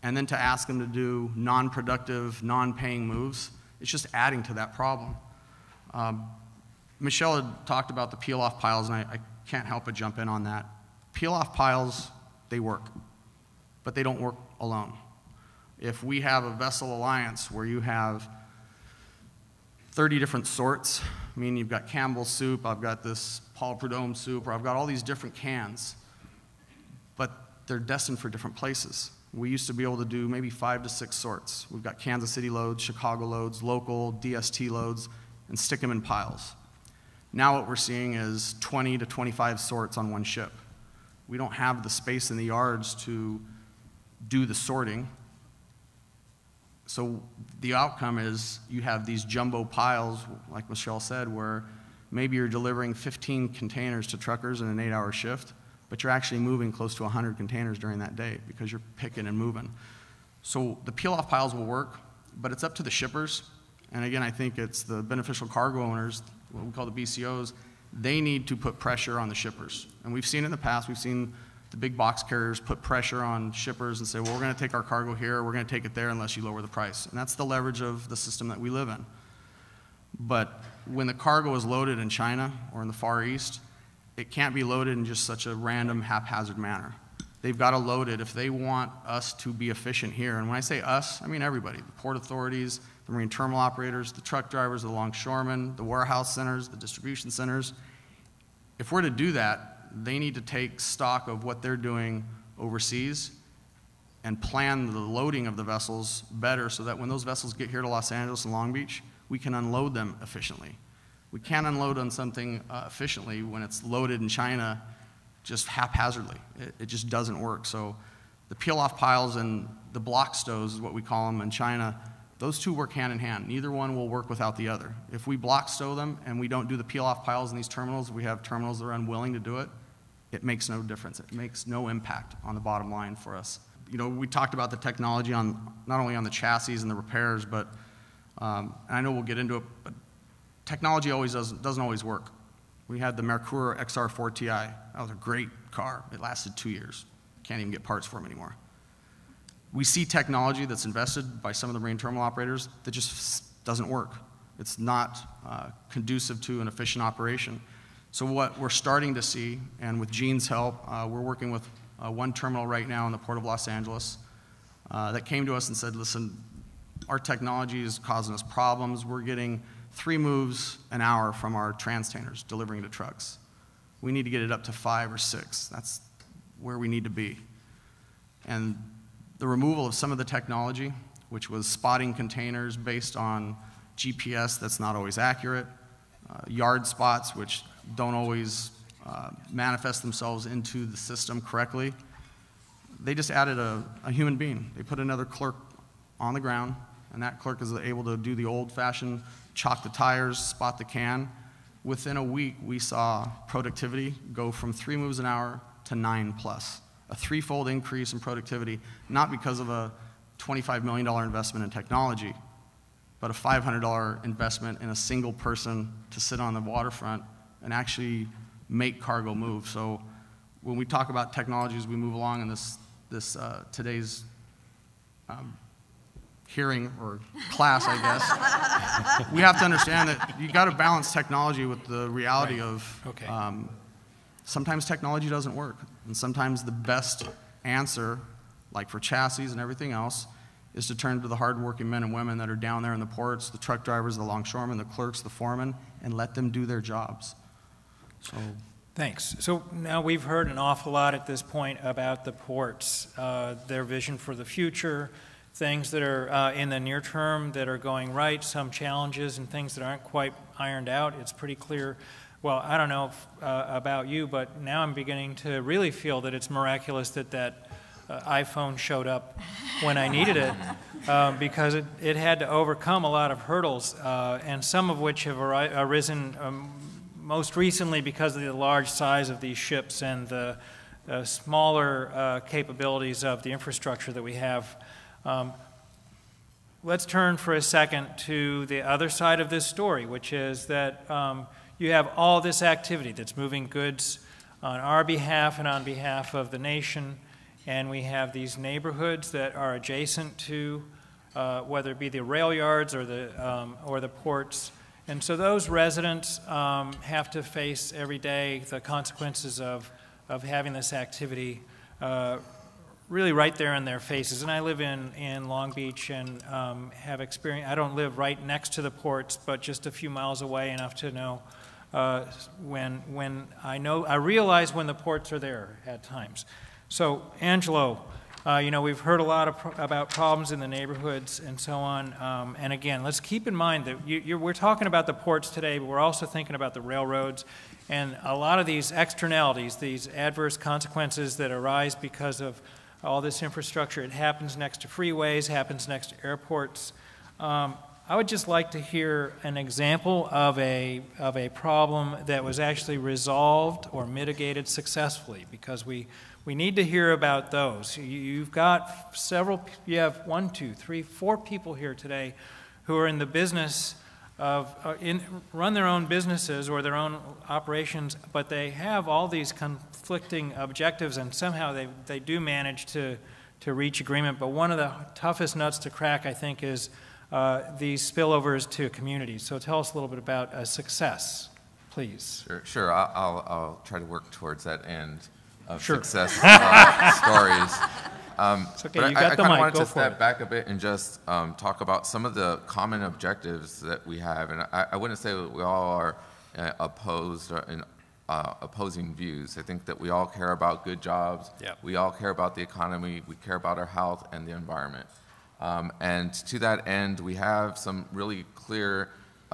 And then to ask them to do non-productive, non-paying moves, it's just adding to that problem. Michelle had talked about the peel-off piles, and I can't help but jump in on that. Peel-off piles, they work, but they don't work alone. If we have a vessel alliance where you have 30 different sorts, I mean, you've got Campbell's soup, I've got this Paul Prudhomme soup, or I've got all these different cans, but they're destined for different places. We used to be able to do maybe 5 to 6 sorts. We've got Kansas City loads, Chicago loads, local DST loads, and stick them in piles. Now what we're seeing is 20 to 25 sorts on one ship. We don't have the space in the yards to do the sorting. So the outcome is you have these jumbo piles, like Michelle said, where maybe you're delivering 15 containers to truckers in an 8-hour shift, but you're actually moving close to 100 containers during that day because you're picking and moving. So the peel-off piles will work, but it's up to the shippers. And again, I think it's the beneficial cargo owners, what we call the BCOs, they need to put pressure on the shippers. And we've seen in the past, we've seen the big box carriers put pressure on shippers and say, well, we're going to take our cargo here, we're going to take it there unless you lower the price. And that's the leverage of the system that we live in. But when the cargo is loaded in China or in the Far East, it can't be loaded in just such a random, haphazard manner. They've got to load it if they want us to be efficient here. And when I say us, I mean everybody, the port authorities, the marine terminal operators, the truck drivers, the longshoremen, the warehouse centers, the distribution centers. If we're to do that, they need to take stock of what they're doing overseas and plan the loading of the vessels better so that when those vessels get here to Los Angeles and Long Beach, we can unload them efficiently. We can't unload on something efficiently when it's loaded in China just haphazardly. It just doesn't work. So the peel-off piles and the block stows is what we call them in China. Those two work hand in hand. Neither one will work without the other. If we block stow them and we don't do the peel-off piles in these terminals, we have terminals that are unwilling to do it, it makes no difference. It makes no impact on the bottom line for us. You know, we talked about the technology on not only on the chassis and the repairs, but and I know we'll get into it, but technology always doesn't always work. We had the Mercure XR4 Ti. That was a great car. It lasted 2 years. Can't even get parts for them anymore. We see technology that's invested by some of the marine terminal operators that just doesn't work. It's not conducive to an efficient operation. So what we're starting to see, and with Gene's help, we're working with one terminal right now in the Port of Los Angeles that came to us and said, listen, our technology is causing us problems. We're getting 3 moves an hour from our transtainers delivering to trucks. We need to get it up to 5 or 6. That's where we need to be. And the removal of some of the technology, which was spotting containers based on GPS that's not always accurate, yard spots which don't always manifest themselves into the system correctly. They just added a human being. They put another clerk on the ground, and that clerk is able to do the old-fashioned chalk the tires, spot the can. Within a week, we saw productivity go from 3 moves an hour to 9+. A 3-fold increase in productivity, not because of a $25 million investment in technology, but a $500 investment in a single person to sit on the waterfront and actually make cargo move. So when we talk about technology as we move along in today's hearing or class, I guess, we have to understand that you got to balance technology with the reality of sometimes technology doesn't work, and sometimes the best answer, like for chassis and everything else, is to turn to the hardworking men and women that are down there in the ports, the truck drivers, the longshoremen, the clerks, the foremen, and let them do their jobs. So. Thanks. So now we've heard an awful lot at this point about the ports, their vision for the future, things that are in the near term that are going right, some challenges and things that aren't quite ironed out. It's pretty clear. Well, I don't know about you, but now I'm beginning to really feel that it's miraculous that iPhone showed up when I needed it, because it had to overcome a lot of hurdles, and some of which have arisen most recently because of the large size of these ships and the smaller capabilities of the infrastructure that we have. Let's turn for a second to the other side of this story, which is that you have all this activity that's moving goods on our behalf and on behalf of the nation, and we have these neighborhoods that are adjacent to whether it be the rail yards or the ports. And so those residents have to face every day the consequences of having this activity really right there in their faces. And I live in Long Beach and have experience. I don't live right next to the ports, but just a few miles away, enough to know when I realize when the ports are there at times. So Angelo, we've heard a lot about problems in the neighborhoods and so on. And again, let's keep in mind that we're talking about the ports today, but we're also thinking about the railroads and a lot of these externalities, these adverse consequences that arise because of all this infrastructure. It happens next to freeways, happens next to airports. I would just like to hear an example of a problem that was actually resolved or mitigated successfully, because we need to hear about those. You've got you have 1, 2, 3, 4 people here today who are in the business of, run their own businesses or their own operations, but they have all these conflicting objectives, and somehow they do manage to reach agreement. But one of the toughest nuts to crack, I think, is these spillovers to communities. So tell us a little bit about success, please. Sure. I'll try to work towards that end of success stories. It's okay, but you got the mic. I wanted Go to for it. step back a bit and just talk about some of the common objectives that we have. And I wouldn't say that we all are opposed in opposing views. I think that we all care about good jobs. Yep. We all care about the economy. We care about our health and the environment. And to that end, we have some really clear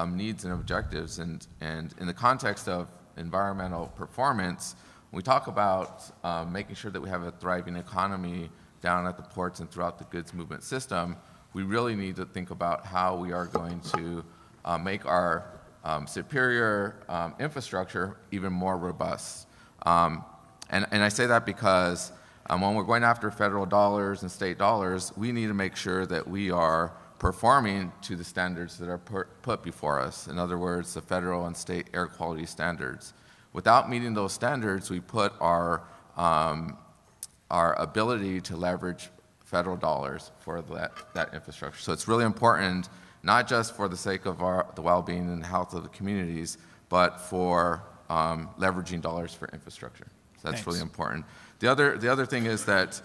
needs and objectives. And in the context of environmental performance, we talk about making sure that we have a thriving economy down at the ports and throughout the goods movement system. We really need to think about how we are going to make our superior infrastructure even more robust. And I say that because when we're going after federal dollars and state dollars, we need to make sure that we are performing to the standards that are put before us. In other words, the federal and state air quality standards. Without meeting those standards, we put our ability to leverage federal dollars for that infrastructure. So it's really important, not just for the sake of the well-being and health of the communities, but for leveraging dollars for infrastructure. So that's really important. The other thing is that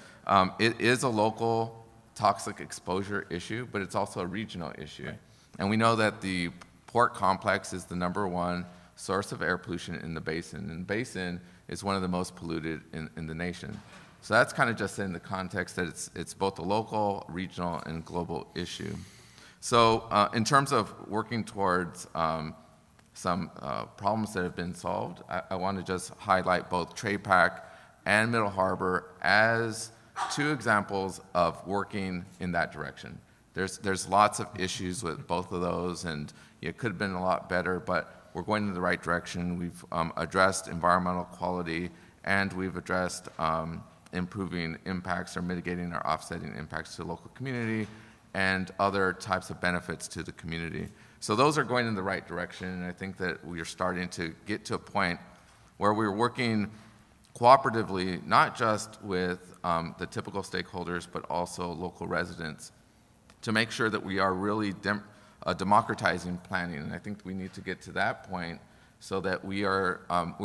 it is a local toxic exposure issue, but it's also a regional issue. Right. And we know that the port complex is the #1 source of air pollution in the basin, and the basin is one of the most polluted in the nation. So that's kind of just in the context that it's both a local, regional, and global issue. So in terms of working towards some problems that have been solved, I want to just highlight both Trade Pac and Middle Harbor as 2 examples of working in that direction. There's lots of issues with both of those, and it could have been a lot better, but we're going in the right direction. We've addressed environmental quality, and we've addressed improving impacts or mitigating or offsetting impacts to the local community and other types of benefits to the community. So those are going in the right direction, and I think that we are starting to get to a point where we're working cooperatively, not just with the typical stakeholders, but also local residents, to make sure that we are really democratizing planning. And I think we need to get to that point so that we're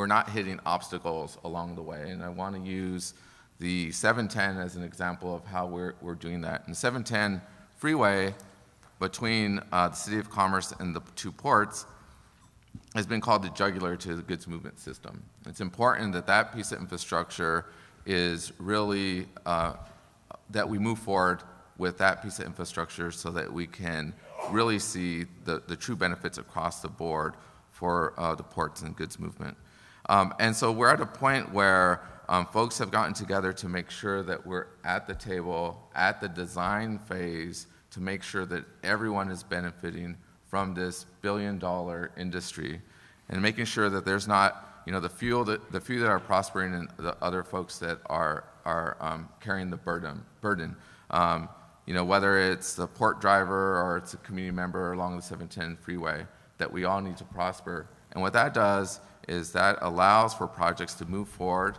not hitting obstacles along the way. And I want to use the 710 as an example of how we're doing that. And the 710 freeway between the City of Commerce and the 2 ports has been called the jugular to the goods movement system. It's important that that piece of infrastructure is really, that we move forward with that piece of infrastructure so that we can really see the true benefits across the board for the ports and goods movement. And so we're at a point where folks have gotten together to make sure that we're at the table, at the design phase, to make sure that everyone is benefiting from this billion-dollar industry, and making sure that there's not, the few that are prospering and the other folks that are carrying the burden. Whether it's the port driver or it's a community member along the 710 freeway, that we all need to prosper. And what that does is that allows for projects to move forward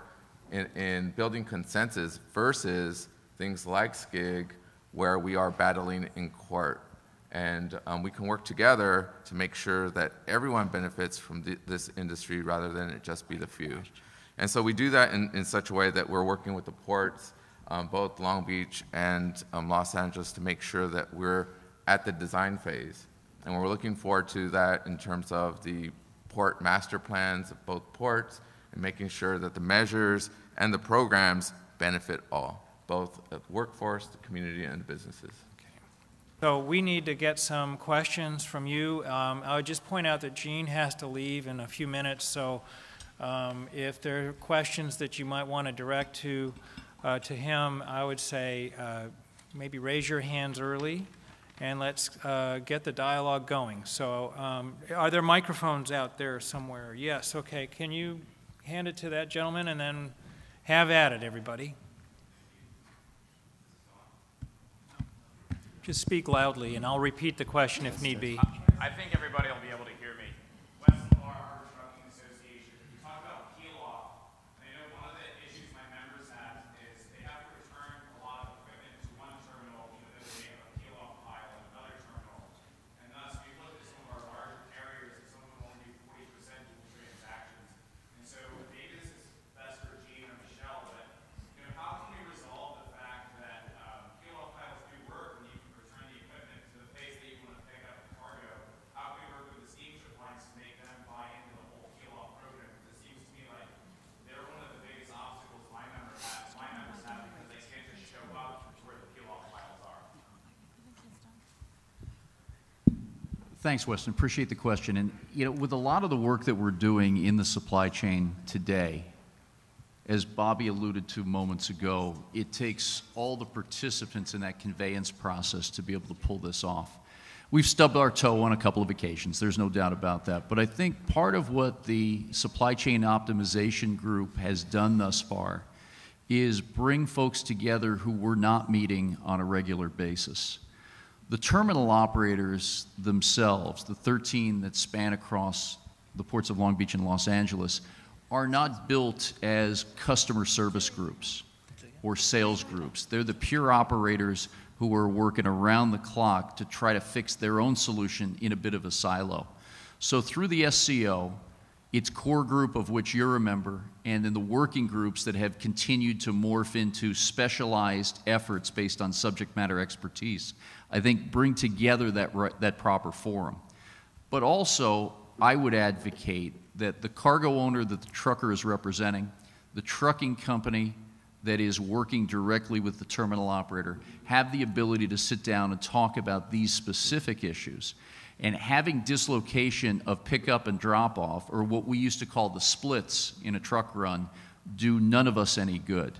in building consensus versus things like SCIG, where we are battling in court. And we can work together to make sure that everyone benefits from this industry rather than it just be the few. And so we do that in such a way that we're working with the ports, both Long Beach and Los Angeles, to make sure that we're at the design phase. And we're looking forward to that in terms of the port master plans of both ports and making sure that the measures and the programs benefit all, both the workforce, the community, and the businesses. So we need to get some questions from you. I would just point out that Gene has to leave in a few minutes, so if there are questions that you might want to direct to him, I would say maybe raise your hands early, and let's get the dialogue going. So are there microphones out there somewhere? Yes, okay. Can you hand it to that gentleman, and then have at it, everybody. Just speak loudly, and I'll repeat the question if need be. I think everybody will be able to hear me. Thanks, Weston. Appreciate the question. And with a lot of the work that we're doing in the supply chain today, as Bobby alluded to moments ago, it takes all the participants in that conveyance process to be able to pull this off. We've stubbed our toe on a couple of occasions, there's no doubt about that. But I think part of what the supply chain optimization group has done thus far is bring folks together who we're not meeting on a regular basis. The terminal operators themselves, the 13 that span across the ports of Long Beach and Los Angeles, are not built as customer service groups or sales groups. They're the pure operators who are working around the clock to try to fix their own solution in a bit of a silo. So through the SCO, its core group of which you're a member, and then the working groups that have continued to morph into specialized efforts based on subject matter expertise, I think bring together that proper forum. But also, I would advocate that the cargo owner that the trucker is representing, the trucking company that is working directly with the terminal operator, have the ability to sit down and talk about these specific issues. And having dislocation of pickup and drop off, or what we used to call the splits in a truck run, do none of us any good.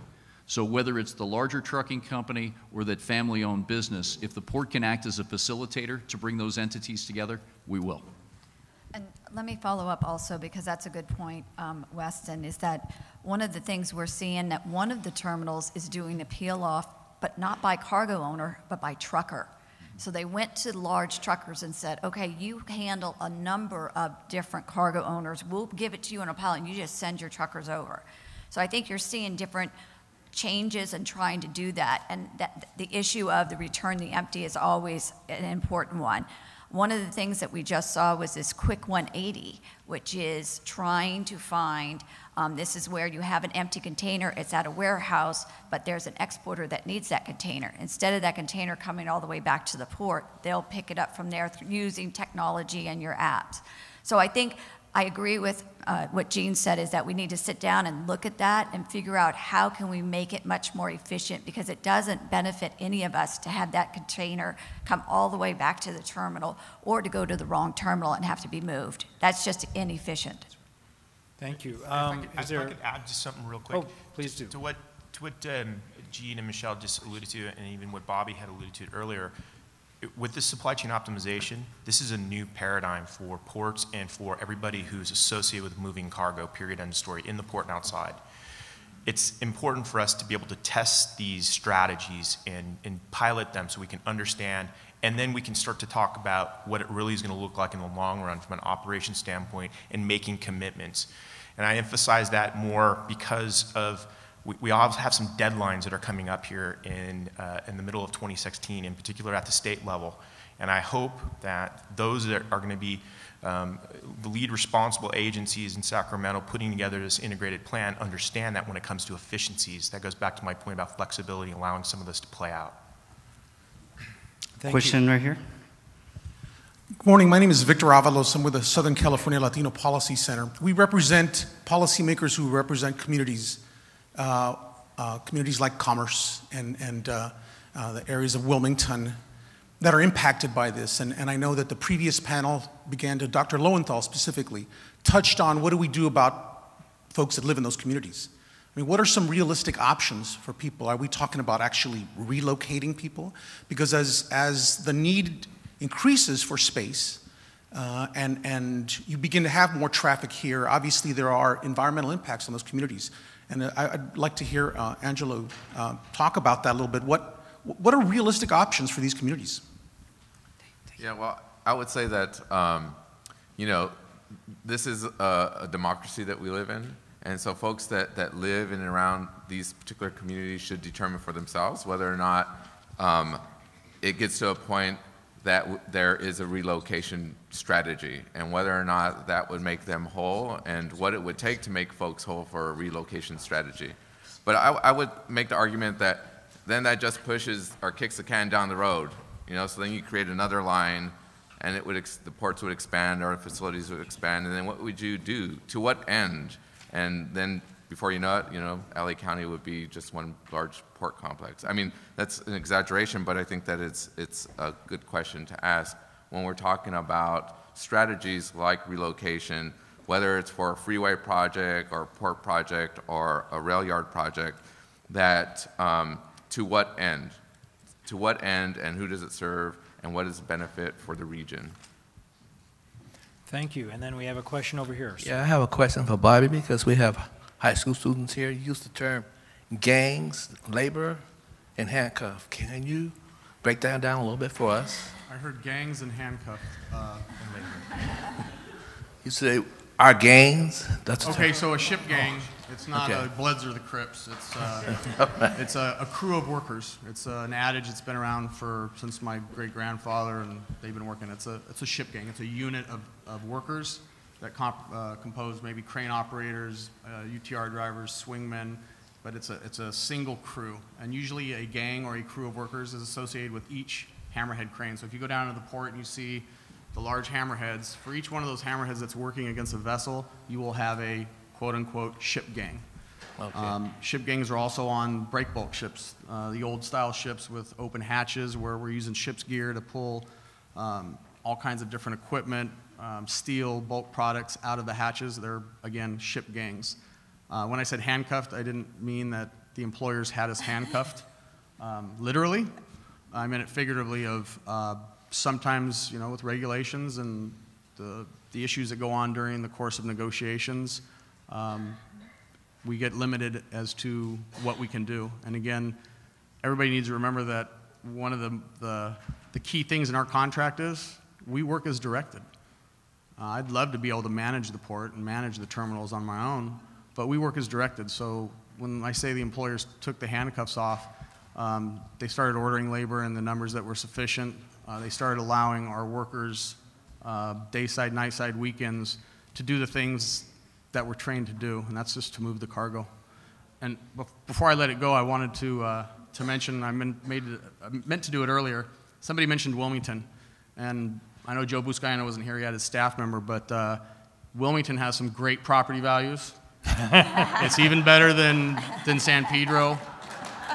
So whether it's the larger trucking company or that family-owned business, if the port can act as a facilitator to bring those entities together, we will. And let me follow up also, because that's a good point, Weston, is that one of the things we're seeing that one of the terminals is doing the peel off, but not by cargo owner, but by trucker. So they went to large truckers and said, okay, you handle a number of different cargo owners. We'll give it to you in a pallet, and you just send your truckers over. So I think you're seeing different changes and trying to do that. And that the issue of the return the empty is always an important one. One of the things that we just saw was this quick 180, which is trying to find, this is where you have an empty container, it's at a warehouse, but there's an exporter that needs that container. Instead of that container coming all the way back to the port, they'll pick it up from there using technology and your apps. So I think I agree with what Gene said, is that we need to sit down and look at that and figure out how can we make it much more efficient, because it doesn't benefit any of us to have that container come all the way back to the terminal or to go to the wrong terminal and have to be moved. That's just inefficient. Thank you. If I could add just something real quick. Oh, please do. To what Gene and Michelle just alluded to, and even what Bobby had alluded to earlier, with this supply chain optimization, this is a new paradigm for ports and for everybody who's associated with moving cargo, period, end of story, in the port and outside. It's important for us to be able to test these strategies and pilot them so we can understand, and then we can start to talk about what it really is going to look like in the long run from an operation standpoint and making commitments. And I emphasize that more because of we all have some deadlines that are coming up here in the middle of 2016, in particular at the state level. And I hope that those that are going to be the lead responsible agencies in Sacramento putting together this integrated plan understand that when it comes to efficiencies. That goes back to my point about flexibility, allowing some of this to play out. Question right here. Good morning. My name is Victor Avalos. I'm with the Southern California Latino Policy Center. We represent policymakers who represent communities. Communities like Commerce and the areas of Wilmington that are impacted by this. And I know that the previous panel began to, Dr. Lowenthal specifically, touched on what do we do about folks that live in those communities. I mean, what are some realistic options for people? Are we talking about actually relocating people? Because as the need increases for space and you begin to have more traffic here, obviously there are environmental impacts on those communities. And I'd like to hear Angelo talk about that a little bit. What are realistic options for these communities? Yeah, well, I would say that, you know, this is a democracy that we live in. And so folks that live in and around these particular communities should determine for themselves whether or not it gets to a point that there is a relocation strategy, and whether or not that would make them whole, and what it would take to make folks whole for a relocation strategy. But I would make the argument that then that just pushes or kicks the can down the road, you know, so then you create another line, and it would the ports would expand, our facilities would expand, and then what would you do? To what end? And then before you know it, you know, LA County would be just one large port complex. I mean, that's an exaggeration, but I think that it's a good question to ask when we're talking about strategies like relocation, whether it's for a freeway project or a port project or a rail yard project, that to what end? To what end, and who does it serve, and what is the benefit for the region? Thank you. And then we have a question over here. Yeah, I have a question for Bobby, because we have high school students here. You use the term gangs, labor, and handcuff. Can you break that down a little bit for us? I heard gangs and handcuffed. You say our gangs? That's okay, so a ship gang, it's not the Bloods or the Crips. It's a crew of workers. It's an adage that's been around since my great-grandfather, and they've been working. It's a ship gang. It's a unit of workers that compose maybe crane operators, UTR drivers, swingmen, but it's a single crew. And usually a gang or a crew of workers is associated with each hammerhead crane. So if you go down to the port and you see the large hammerheads. For each one of those hammerheads that's working against a vessel, you will have a quote-unquote ship gang. Okay. Ship gangs are also on breakbulk ships, the old style ships with open hatches where we're using ship's gear to pull all kinds of different equipment, steel, bulk products out of the hatches. They're, again, ship gangs. When I said handcuffed, I didn't mean that the employers had us handcuffed literally. I meant it figuratively of sometimes, you know, with regulations and the issues that go on during the course of negotiations, we get limited as to what we can do. And again, everybody needs to remember that one of the key things in our contract is we work as directed. I'd love to be able to manage the port and manage the terminals on my own, but we work as directed. So when I say the employers took the handcuffs off, they started ordering labor in the numbers that were sufficient. They started allowing our workers day-side, night-side, weekends to do the things that we're trained to do, and that's just to move the cargo. And before I let it go, I wanted to mention, I meant to do it earlier. Somebody mentioned Wilmington, and I know Joe Buscaino wasn't here, he had his staff member, but Wilmington has some great property values. It's even better than San Pedro.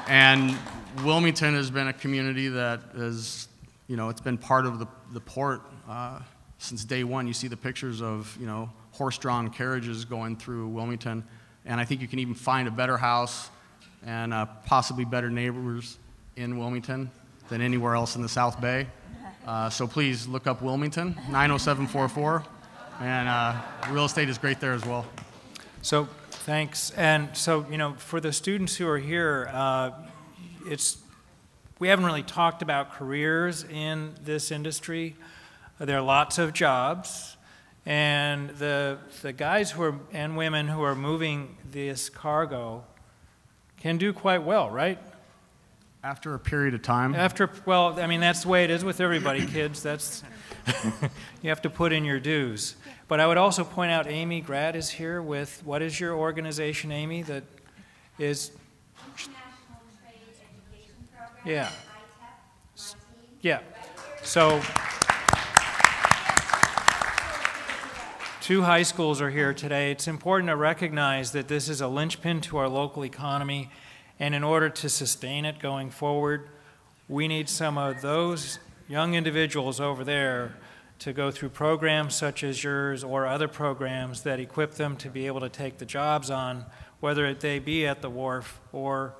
And Wilmington has been a community that is, you know, it's been part of the port since day one. You see the pictures of, you know, horse-drawn carriages going through Wilmington. And I think you can even find a better house and possibly better neighbors in Wilmington than anywhere else in the South Bay. So please look up Wilmington, 90744. And real estate is great there as well. So thanks. And so, you know, for the students who are here, we haven't really talked about careers in this industry. There are lots of jobs. And the guys and women who are moving this cargo can do quite well, right? After a period of time. Well, I mean, that's the way it is with everybody, kids. That's you have to put in your dues. But I would also point out Amy Grad is here with, what is your organization, Amy, that is? International Trade Education Program. Yeah. ITEP, Yeah. So two high schools are here today. It's important to recognize that this is a linchpin to our local economy, and in order to sustain it going forward, we need some of those young individuals over there to go through programs such as yours or other programs that equip them to be able to take the jobs on, whether they be at the wharf or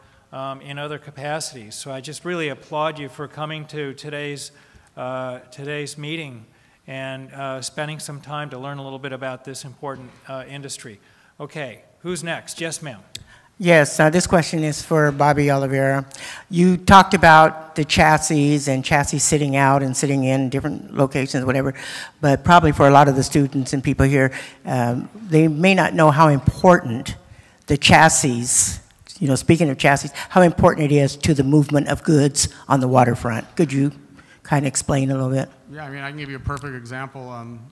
in other capacities. So I just really applaud you for coming to today's meeting and spending some time to learn a little bit about this important industry. Okay, who's next? Yes, ma'am. Yes, this question is for Bobby Oliveira. You talked about the chassis and chassis sitting out and sitting in different locations, whatever, but probably for a lot of the students and people here, they may not know how important the chassis, you know, speaking of chassis, how important it is to the movement of goods on the waterfront. Could you kind of explain a little bit? Yeah, I mean, I can give you a perfect example.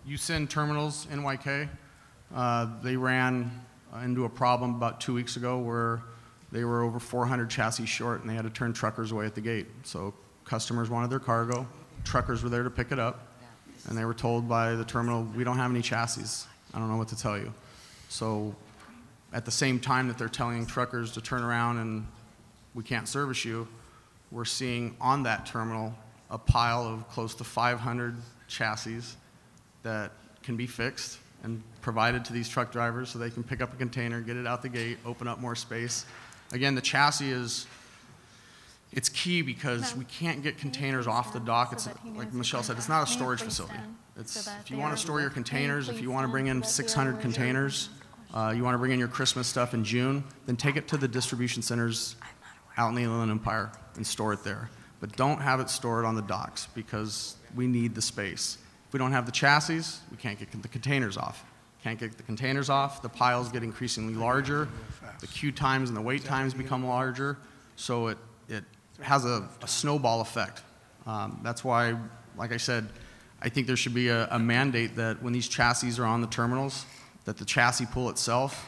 USIN Terminals, NYK, they ran into a problem about 2 weeks ago where they were over 400 chassis short and they had to turn truckers away at the gate. So customers wanted their cargo, truckers were there to pick it up, and they were told by the terminal, we don't have any chassis. I don't know what to tell you. So at the same time that they're telling truckers to turn around and we can't service you, we're seeing on that terminal a pile of close to 500 chassis that can be fixed and provided to these truck drivers so they can pick up a container, get it out the gate, open up more space. Again, the chassis it's key because we can't get containers off the dock. It's like Michelle said, it's not a storage facility. It's, if you want to store your containers, if you want to bring in 600 containers, you want to bring in your Christmas stuff in June, then take it to the distribution centers out in the Inland Empire and store it there. But don't have it stored on the docks because we need the space. If we don't have the chassis, we can't get the containers off. Can't get the containers off, the piles get increasingly larger, the queue times and the wait times become larger, so it has a snowball effect. That's why, like I said, I think there should be a mandate that when these chassis are on the terminals, that the chassis pool itself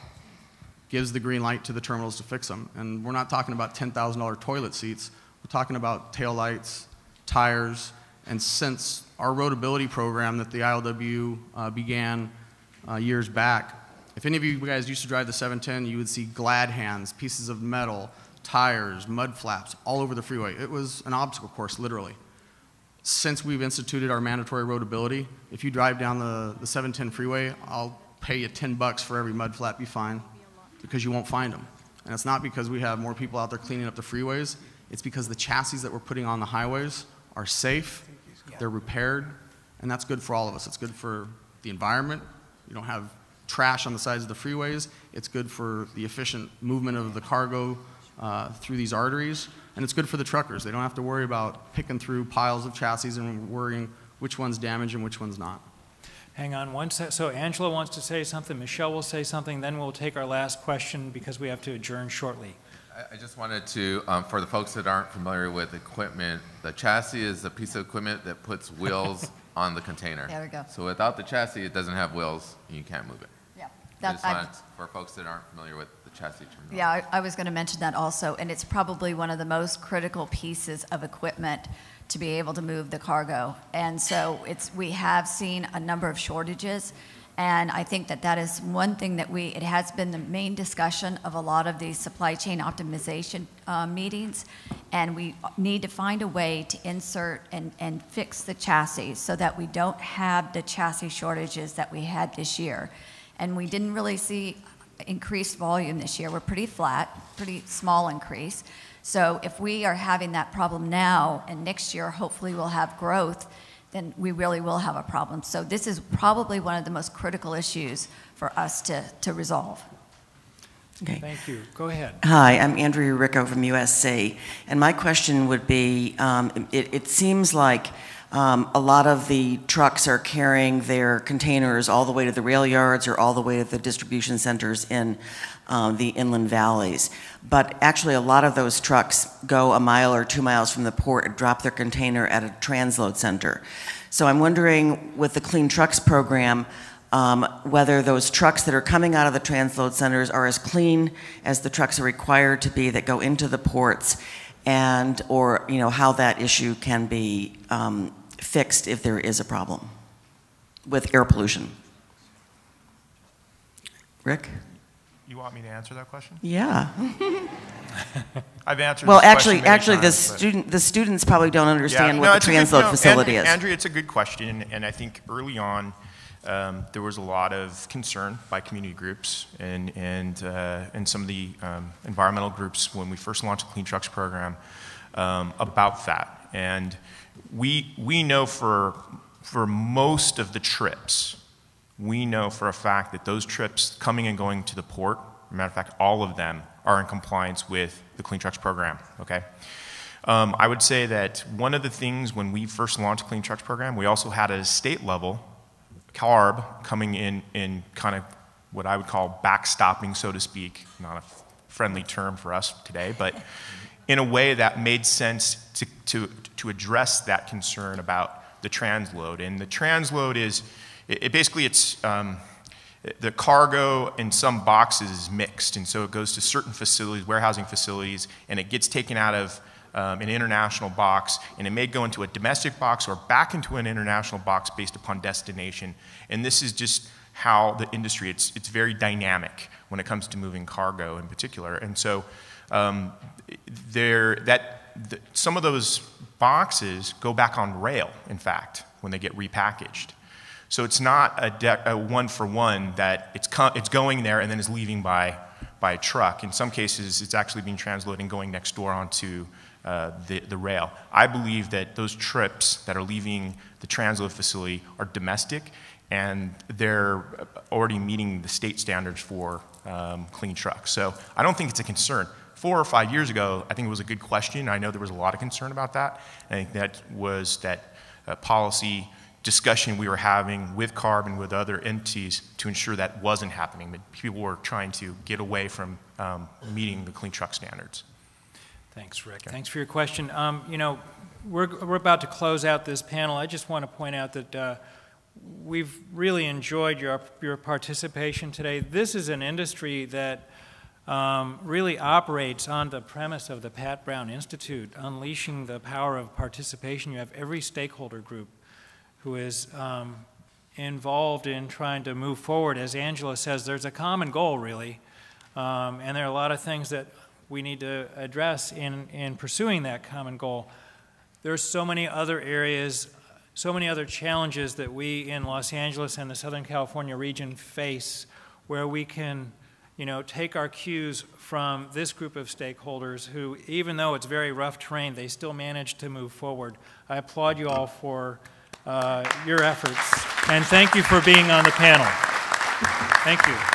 gives the green light to the terminals to fix them. And we're not talking about $10,000 toilet seats. We're talking about taillights, tires, And since our roadability program that the ILW began years back, if any of you guys used to drive the 710, you would see glad hands, pieces of metal, tires, mud flaps all over the freeway. It was an obstacle course, literally. Since we've instituted our mandatory roadability, if you drive down the 710 freeway, I'll pay you $10 for every mud flap you find because you won't find them. And it's not because we have more people out there cleaning up the freeways. It's because the chassis that we're putting on the highways are safe, they're repaired, and that's good for all of us. It's good for the environment. You don't have trash on the sides of the freeways. It's good for the efficient movement of the cargo through these arteries. And it's good for the truckers. They don't have to worry about picking through piles of chassis and worrying which one's damaged and which one's not. Hang on one sec. So Angela wants to say something, Michelle will say something, then we'll take our last question because we have to adjourn shortly. I just wanted to, for the folks that aren't familiar with equipment, the chassis is a piece of equipment that puts wheels on the container. There we go. So without the chassis, it doesn't have wheels, and you can't move it. Yeah. I just wanted, for folks that aren't familiar with the chassis terminology. Yeah, I was going to mention that also, and it's probably one of the most critical pieces of equipment to be able to move the cargo. And so we have seen a number of shortages, and I think that is one thing that it has been the main discussion of a lot of these supply chain optimization meetings, and we need to find a way to insert and fix the chassis so that we don't have the chassis shortages that we had this year. And we didn't really see increased volume this year. We're pretty flat, pretty small increase. So if we are having that problem now, and next year hopefully we'll have growth, then we really will have a problem. So this is probably one of the most critical issues for us to resolve. Okay. Thank you. Go ahead. Hi, I'm Andrea Ricco from USC, and my question would be, it seems like a lot of the trucks are carrying their containers all the way to the rail yards or all the way to the distribution centers in the inland valleys. But actually a lot of those trucks go a mile or 2 miles from the port and drop their container at a transload center. So I'm wondering, with the Clean Trucks program, whether those trucks that are coming out of the transload centers are as clean as the trucks are required to be that go into the ports, and or how that issue can be fixed if there is a problem with air pollution. Rick? You want me to answer that question? Yeah. I've answered. Well, this actually, question many times, the students probably don't understand yeah, what the transload facility is. Andrea, it's a good question, and I think early on there was a lot of concern by community groups and some of the environmental groups when we first launched the Clean Trucks program about that. And we know for most of the trips, we know for a fact that those trips coming and going to the port, as a matter of fact, all of them are in compliance with the Clean Trucks program, okay? I would say that one of the things when we first launched the Clean Trucks program, we also had at a state level, CARB coming in kind of what I would call backstopping, so to speak, not a friendly term for us today, but in a way that made sense to address that concern about the transload. And the transload is, basically it's the cargo in some boxes is mixed, and so it goes to certain facilities, warehousing facilities, and it gets taken out of an international box, and it may go into a domestic box or back into an international box based upon destination. And this is just how the industry, it's very dynamic when it comes to moving cargo in particular. And so some of those boxes go back on rail, in fact, when they get repackaged. So it's not a one-for-one that it's going there and then is leaving by truck. In some cases, it's actually being transloaded and going next door onto the rail. I believe that those trips that are leaving the transload facility are domestic, and they're already meeting the state standards for clean trucks. So I don't think it's a concern. 4 or 5 years ago, I think it was a good question. I know there was a lot of concern about that. I think that was that policy discussion we were having with CARB and with other entities to ensure that wasn't happening, that people were trying to get away from meeting the clean truck standards. Thanks, Rick. Okay. Thanks for your question. We're about to close out this panel. I just want to point out that we've really enjoyed your participation today. This is an industry that really operates on the premise of the Pat Brown Institute, unleashing the power of participation. You have every stakeholder group who is involved in trying to move forward. As Angela says, there's a common goal, really, and there are a lot of things that we need to address in pursuing that common goal. There's so many other areas, so many other challenges that we in Los Angeles and the Southern California region face where we can, take our cues from this group of stakeholders who, even though it's very rough terrain, they still manage to move forward. I applaud you all for your efforts, and thank you for being on the panel. Thank you.